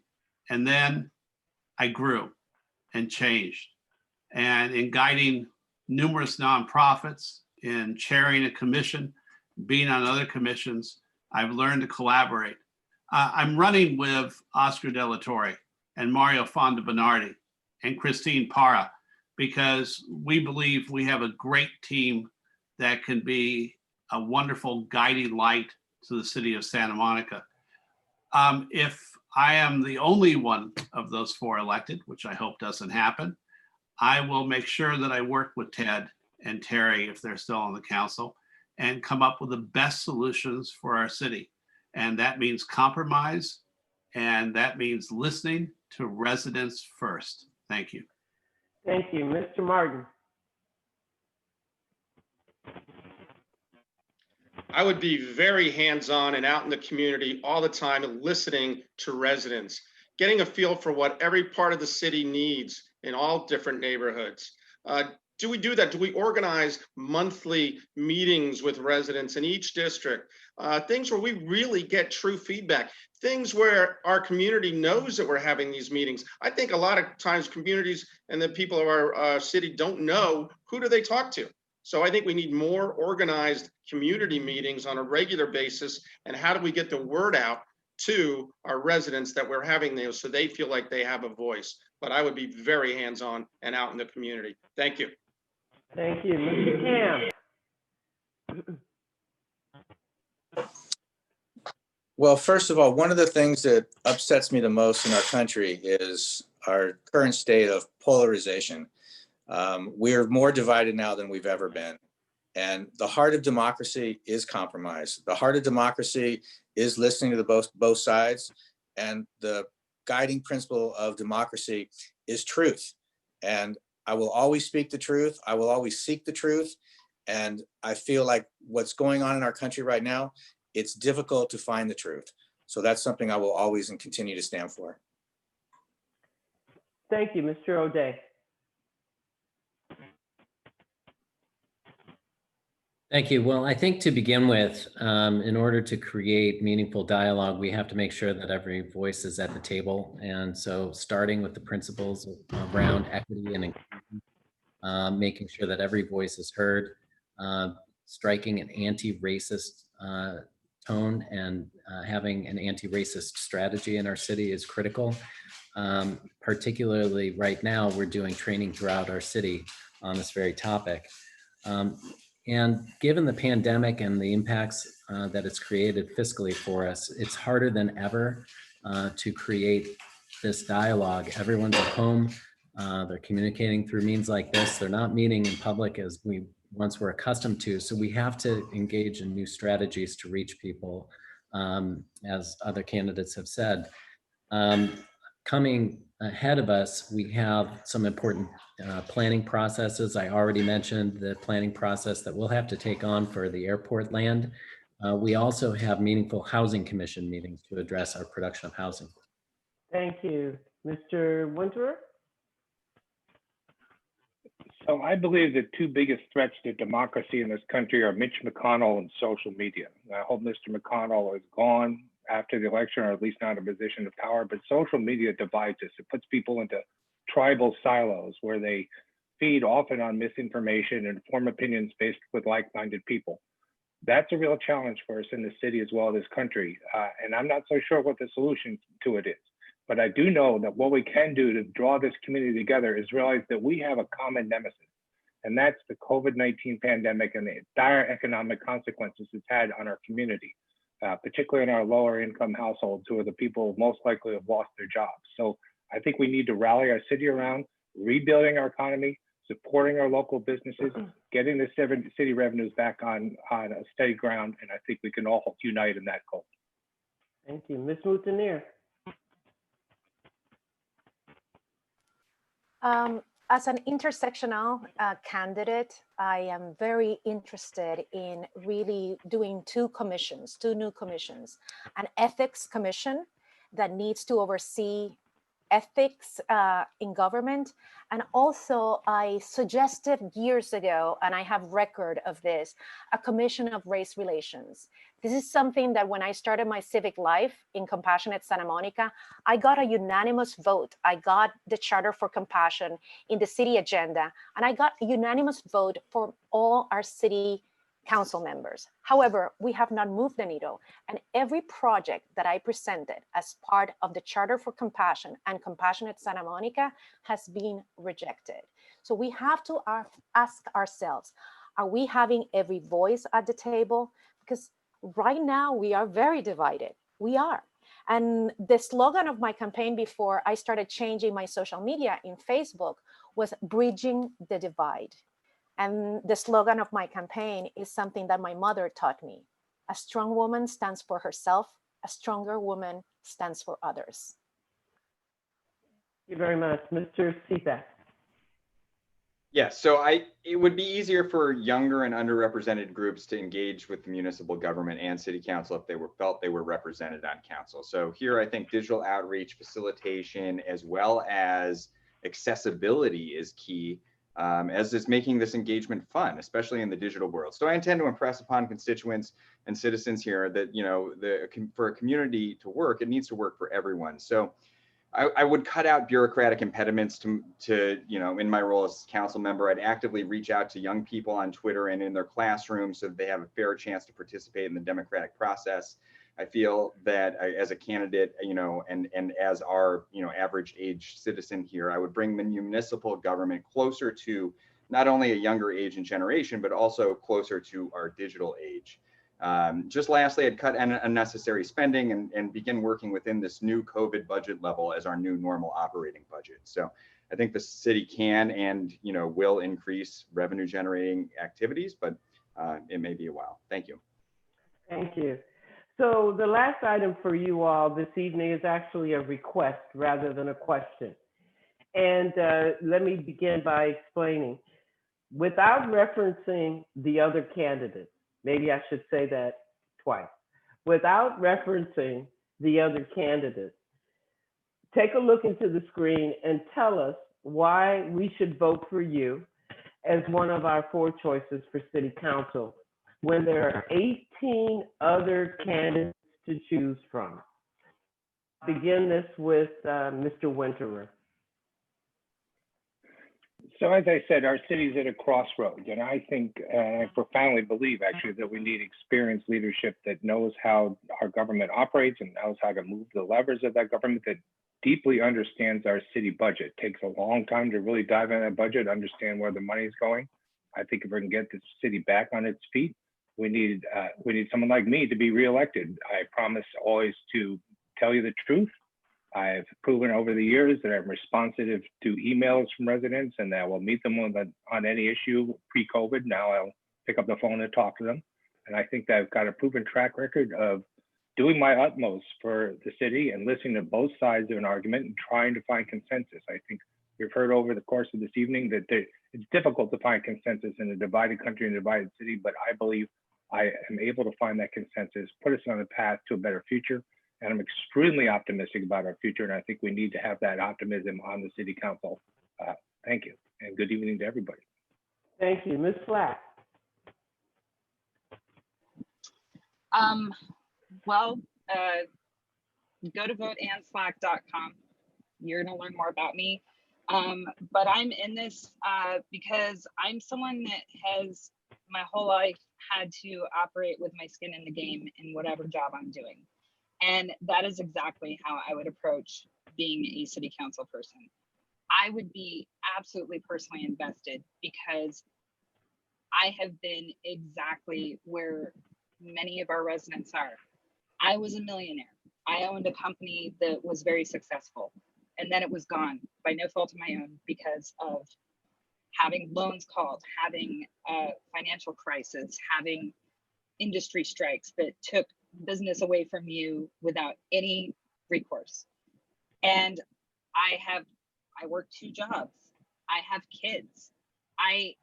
And then I grew and changed. And in guiding numerous nonprofits, in chairing a commission, being on other commissions, I've learned to collaborate. I'm running with Oscar De La Torre and Mario Fonda Bernardi and Christine Parra, because we believe we have a great team that can be a wonderful guiding light to the city of Santa Monica. If I am the only one of those 4 elected, which I hope doesn't happen, I will make sure that I work with Ted and Terry, if they're still on the council, and come up with the best solutions for our city. And that means compromise, and that means listening to residents first. Thank you. Thank you, Mr. Martin. I would be very hands-on and out in the community all the time and listening to residents, getting a feel for what every part of the city needs in all different neighborhoods. Do we do that? Do we organize monthly meetings with residents in each district? Things where we really get true feedback, things where our community knows that we're having these meetings. I think a lot of times communities and the people of our city don't know who do they talk to. So I think we need more organized community meetings on a regular basis. And how do we get the word out to our residents that we're having those so they feel like they have a voice? But I would be very hands-on and out in the community. Thank you. Thank you, Mr. Cam. Well, first of all, one of the things that upsets me the most in our country is our current state of polarization. We're more divided now than we've ever been. And the heart of democracy is compromise. The heart of democracy is listening to both sides. And the guiding principle of democracy is truth. And I will always speak the truth. I will always seek the truth. And I feel like what's going on in our country right now, it's difficult to find the truth. So that's something I will always and continue to stand for. Thank you, Mr. O'Day. Thank you. Well, I think to begin with, in order to create meaningful dialogue, we have to make sure that every voice is at the table. And so starting with the principles around equity and inclusion, making sure that every voice is heard, striking an anti-racist tone and having an anti-racist strategy in our city is critical. Particularly right now, we're doing training throughout our city on this very topic. And given the pandemic and the impacts that it's created fiscally for us, it's harder than ever to create this dialogue. Everyone's at home. They're communicating through means like this. They're not meeting in public as we once were accustomed to. So we have to engage in new strategies to reach people, as other candidates have said. Coming ahead of us, we have some important planning processes. I already mentioned the planning process that we'll have to take on for the airport land. We also have meaningful housing commission meetings to address our production of housing. Thank you. Mr. Winterer? So I believe the two biggest threats to democracy in this country are Mitch McConnell and social media. I hope Mr. McConnell is gone after the election, or at least not in a position of power, but social media divides us. It puts people into tribal silos where they feed often on misinformation and form opinions based with like-minded people. That's a real challenge for us in the city as well as this country. And I'm not so sure what the solution to it is. But I do know that what we can do to draw this community together is realize that we have a common nemesis, and that's the COVID-19 pandemic and the dire economic consequences it's had on our community, particularly in our lower income households, who are the people most likely to have lost their jobs. So I think we need to rally our city around rebuilding our economy, supporting our local businesses, getting the city revenues back on a steady ground, and I think we can all unite in that goal. Thank you. Ms. Mountaineer? As an intersectional candidate, I am very interested in really doing two new commissions. An ethics commission that needs to oversee ethics in government. And also I suggested years ago, and I have record of this, a commission of race relations. This is something that when I started my civic life in Compassionate Santa Monica, I got a unanimous vote. I got the Charter for Compassion in the city agenda, and I got a unanimous vote for all our city council members. However, we have not moved the needle, and every project that I presented as part of the Charter for Compassion and Compassionate Santa Monica has been rejected. So we have to ask ourselves, are we having every voice at the table? Because right now we are very divided. We are. And the slogan of my campaign before I started changing my social media in Facebook was bridging the divide. And the slogan of my campaign is something that my mother taught me. A strong woman stands for herself. A stronger woman stands for others. Thank you very much. Mr. Sita? Yes, so it would be easier for younger and underrepresented groups to engage with the municipal government and city council if they felt they were represented on council. So here I think digital outreach, facilitation, as well as accessibility is key, as is making this engagement fun, especially in the digital world. So I intend to impress upon constituents and citizens here that, you know, for a community to work, it needs to work for everyone. So I would cut out bureaucratic impediments to, you know, in my role as council member. I'd actively reach out to young people on Twitter and in their classrooms so that they have a fair chance to participate in the democratic process. I feel that as a candidate, you know, and as our, you know, average age citizen here, I would bring the municipal government closer to not only a younger age and generation, but also closer to our digital age. Just lastly, I'd cut unnecessary spending and begin working within this new COVID budget level as our new normal operating budget. So I think the city can and, you know, will increase revenue generating activities, but it may be a while. Thank you. Thank you. So the last item for you all this evening is actually a request rather than a question. And let me begin by explaining. Without referencing the other candidates, maybe I should say that twice. Without referencing the other candidates, Take a look into the screen and tell us why we should vote for you as one of our 4 choices for City Council when there are 18 other candidates to choose from. Begin this with Mr. Winterer. So as I said, our city's at a crossroads, and I think, and I profoundly believe actually, that we need experienced leadership that knows how our government operates and knows how to move the levers of that government, that deeply understands our city budget. It takes a long time to really dive into that budget, understand where the money is going. I think if we can get the city back on its feet, we need someone like me to be reelected. I promise always to tell you the truth. I've proven over the years that I'm responsive to emails from residents and that I will meet them on any issue pre-COVID. Now I'll pick up the phone and talk to them. And I think that I've got a proven track record of doing my utmost for the city and listening to both sides of an argument and trying to find consensus. I think we've heard over the course of this evening that it's difficult to find consensus in a divided country and a divided city, but I believe I am able to find that consensus, put us on a path to a better future. And I'm extremely optimistic about our future. And I think we need to have that optimism on the city council. Thank you. And good evening to everybody. Thank you. Ms. Flack. Well, go to voteandslack.com. You're going to learn more about me. But I'm in this because I'm someone that has my whole life had to operate with my skin in the game in whatever job I'm doing. And that is exactly how I would approach being a city council person. I would be absolutely personally invested because I have been exactly where many of our residents are. I was a millionaire. I owned a company that was very successful, and then it was gone by no fault of my own because of having loans called, having a financial crisis, having industry strikes that took business away from you without any recourse. And I work 2 jobs. I have kids. I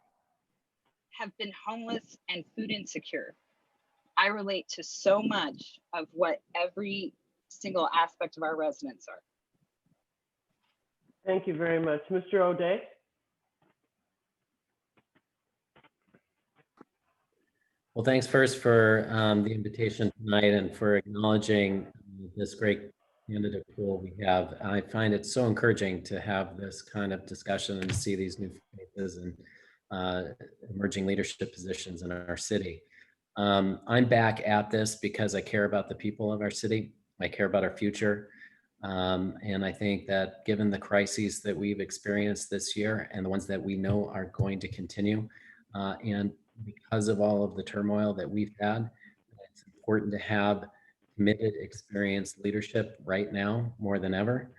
have been homeless and food insecure. I relate to so much of what every single aspect of our residents are. Thank you very much. Mr. O'Day? Well, thanks first for the invitation tonight and for acknowledging this great candidate pool we have. I find it so encouraging to have this kind of discussion and to see these new faces and emerging leadership positions in our city. I'm back at this because I care about the people of our city. I care about our future. And I think that given the crises that we've experienced this year and the ones that we know are going to continue, and because of all of the turmoil that we've had, it's important to have committed, experienced leadership right now more than ever.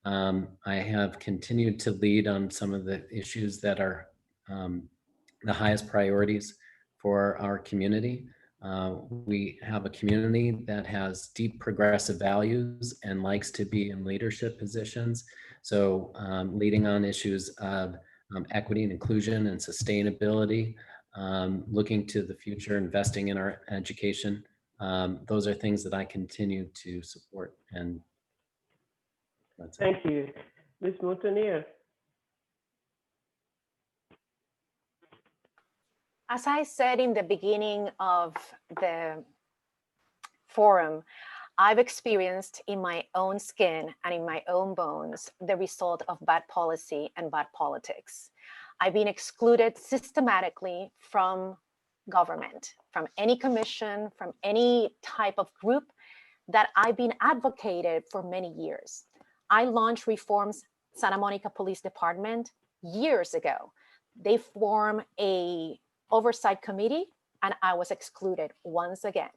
I have continued to lead on some of the issues that are the highest priorities for our community. We have a community that has deep progressive values and likes to be in leadership positions. So leading on issues of equity and inclusion and sustainability, looking to the future, investing in our education. Those are things that I continue to support. And that's it. Thank you. Ms. Montanier? As I said in the beginning of the forum, I've experienced in my own skin and in my own bones the result of bad policy and bad politics. I've been excluded systematically from government, from any commission, from any type of group that I've been advocated for many years. I launched Reform's Santa Monica Police Department years ago. They formed a oversight committee and I was excluded once again.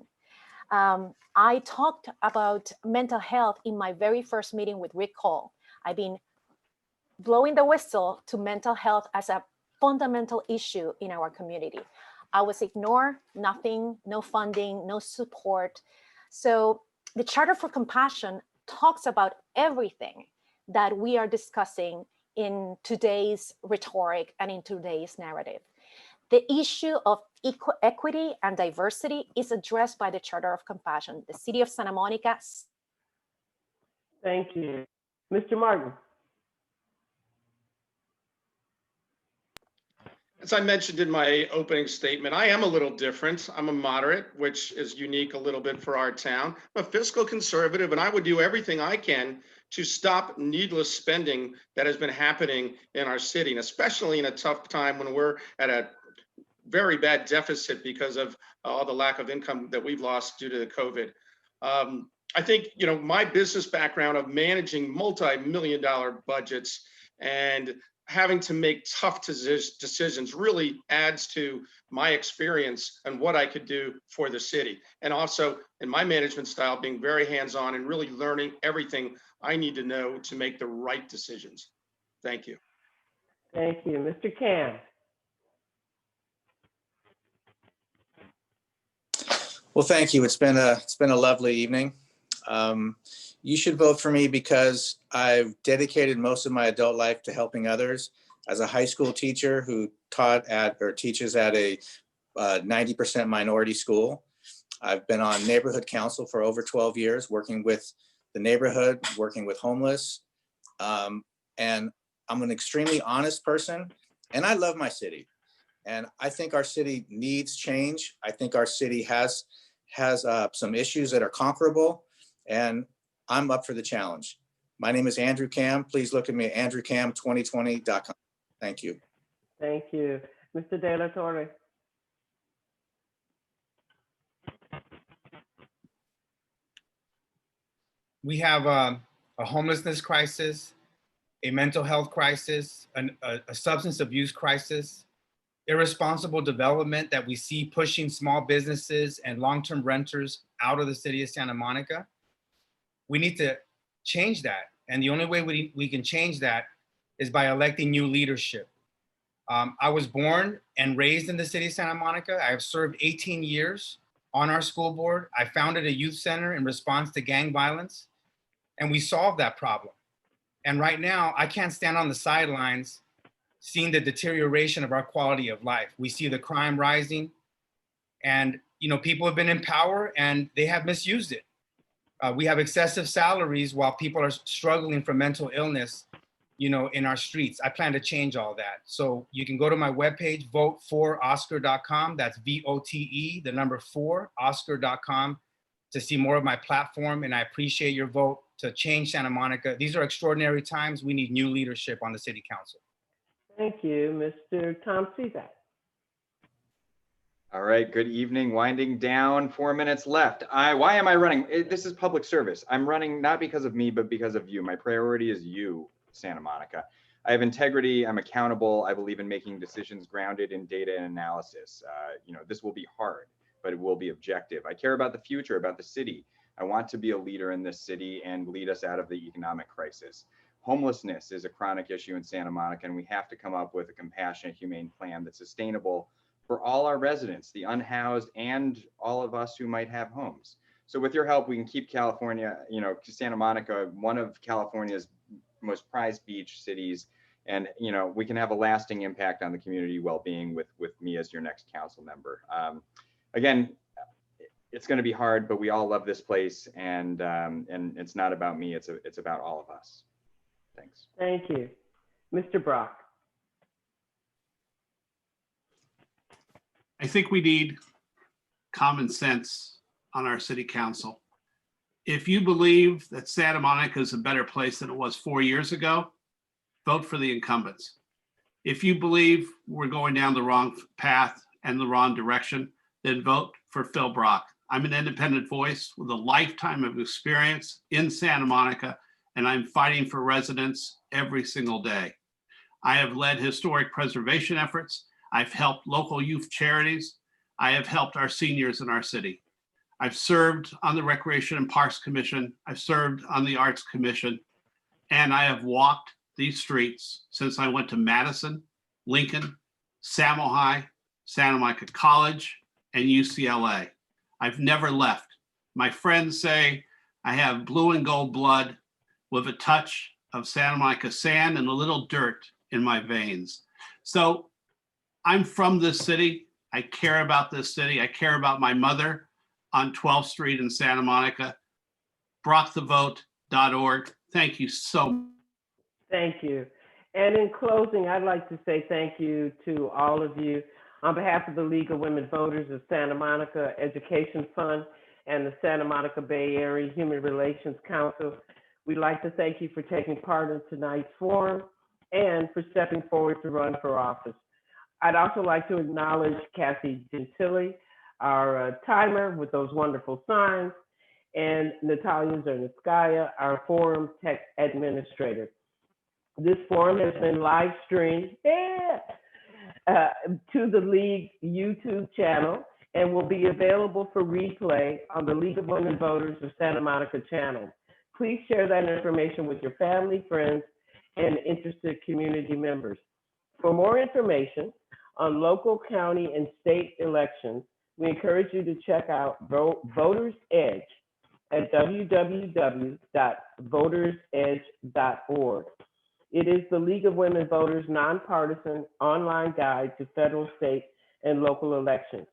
I talked about mental health in my very first meeting with Rick Cole. I've been blowing the whistle to mental health as a fundamental issue in our community. I was ignored, nothing, no funding, no support. So the Charter for Compassion talks about everything that we are discussing in today's rhetoric and in today's narrative. The issue of equity and diversity is addressed by the Charter of Compassion. The City of Santa Monica. Thank you. Mr. Martin? As I mentioned in my opening statement, I am a little different. I'm a moderate, which is unique a little bit for our town. I'm a fiscal conservative, and I would do everything I can to stop needless spending that has been happening in our city, and especially in a tough time when we're at a very bad deficit because of all the lack of income that we've lost due to the COVID. I think, my business background of managing multi-million-dollar budgets and having to make tough decisions really adds to my experience and what I could do for the city. And also in my management style, being very hands-on and really learning everything I need to know to make the right decisions. Thank you. Thank you. Mr. Cam? Well, thank you. It's been a lovely evening. You should vote for me because I've dedicated most of my adult life to helping others. As a high school teacher who teaches at a 90% minority school, I've been on neighborhood council for over 12 years, working with the neighborhood, working with homeless. And I'm an extremely honest person, and I love my city. And I think our city needs change. I think our city has some issues that are conquerable, and I'm up for the challenge. My name is Andrew Cam. Please look at me at andrewcam2020.com. Thank you. Thank you. Mr. De La Torre? We have a homelessness crisis, a mental health crisis, a substance abuse crisis, irresponsible development that we see pushing small businesses and long-term renters out of the city of Santa Monica. We need to change that. And the only way we can change that is by electing new leadership. I was born and raised in the city of Santa Monica. I have served 18 years on our school board. I founded a youth center in response to gang violence, and we solved that problem. And right now, I can't stand on the sidelines seeing the deterioration of our quality of life. We see the crime rising, and people have been in power and they have misused it. We have excessive salaries while people are struggling from mental illness, in our streets. I plan to change all that. So you can go to my webpage, vote4oscar.com. That's VOTE, the number 4, oscar.com, to see more of my platform. And I appreciate your vote to change Santa Monica. These are extraordinary times. We need new leadership on the city council. Thank you. Mr. Tom Cizak? All right, good evening. Winding down, 4 minutes left. Why am I running? This is public service. I'm running not because of me, but because of you. My priority is you, Santa Monica. I have integrity. I'm accountable. I believe in making decisions grounded in data and analysis. This will be hard, but it will be objective. I care about the future, about the city. I want to be a leader in this city and lead us out of the economic crisis. Homelessness is a chronic issue in Santa Monica, and we have to come up with a compassionate, humane plan that's sustainable for all our residents, the unhoused, and all of us who might have homes. So with your help, we can keep California, Santa Monica, one of California's most prized beach cities. And, we can have a lasting impact on the community well-being with me as your next council member. Again, it's going to be hard, but we all love this place, and it's not about me. It's about all of us. Thanks. Thank you. Mr. Brock? I think we need common sense on our city council. If you believe that Santa Monica is a better place than it was 4 years ago, vote for the incumbents. If you believe we're going down the wrong path and the wrong direction, then vote for Phil Brock. I'm an independent voice with a lifetime of experience in Santa Monica, and I'm fighting for residents every single day. I have led historic preservation efforts. I've helped local youth charities. I have helped our seniors in our city. I've served on the Recreation and Parks Commission. I've served on the Arts Commission, and I have walked these streets since I went to Madison, Lincoln, Samo High, Santa Monica College, and UCLA. I've never left. My friends say I have blue and gold blood with a touch of Santa Monica sand and a little dirt in my veins. So I'm from this city. I care about this city. I care about my mother on 12th Street in Santa Monica. BrockTheVote.org. Thank you so much. Thank you. And in closing, I'd like to say thank you to all of you. On behalf of the League of Women Voters of Santa Monica Education Fund and the Santa Monica Bay Area Human Relations Council, we'd like to thank you for taking part in tonight's forum and for stepping forward to run for office. I'd also like to acknowledge Kathy Gentili, our timer with those wonderful signs, and Natalia Zernskaya, our forum tech administrator. This forum has been live streamed to the League YouTube channel and will be available for replay on the League of Women Voters of Santa Monica channel. Please share that information with your family, friends, and interested community members. For more information on local, county, and state elections, we encourage you to check out Voters Edge at www.votersedge.org. It is the League of Women Voters nonpartisan online guide to federal, state, and local elections.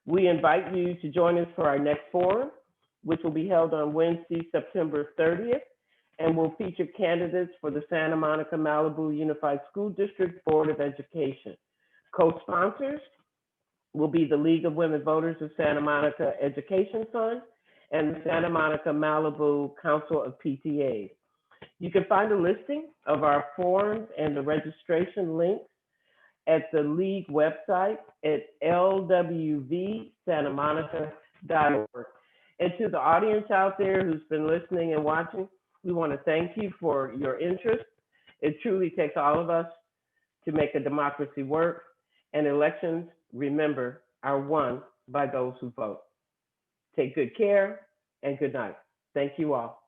We invite you to join us for our next forum, which will be held on Wednesday, September 30th, and will feature candidates for the Santa Monica Malibu Unified School District Board of Education. Co-sponsors will be the League of Women Voters of Santa Monica Education Fund and the Santa Monica Malibu Council of PTAs. You can find a listing of our forums and the registration links at the League website at LWVSMEF.org. And to the audience out there who's been listening and watching, we want to thank you for your interest. It truly takes all of us to make a democracy work, and elections, remember, are won by those who vote. Take good care and good night. Thank you all.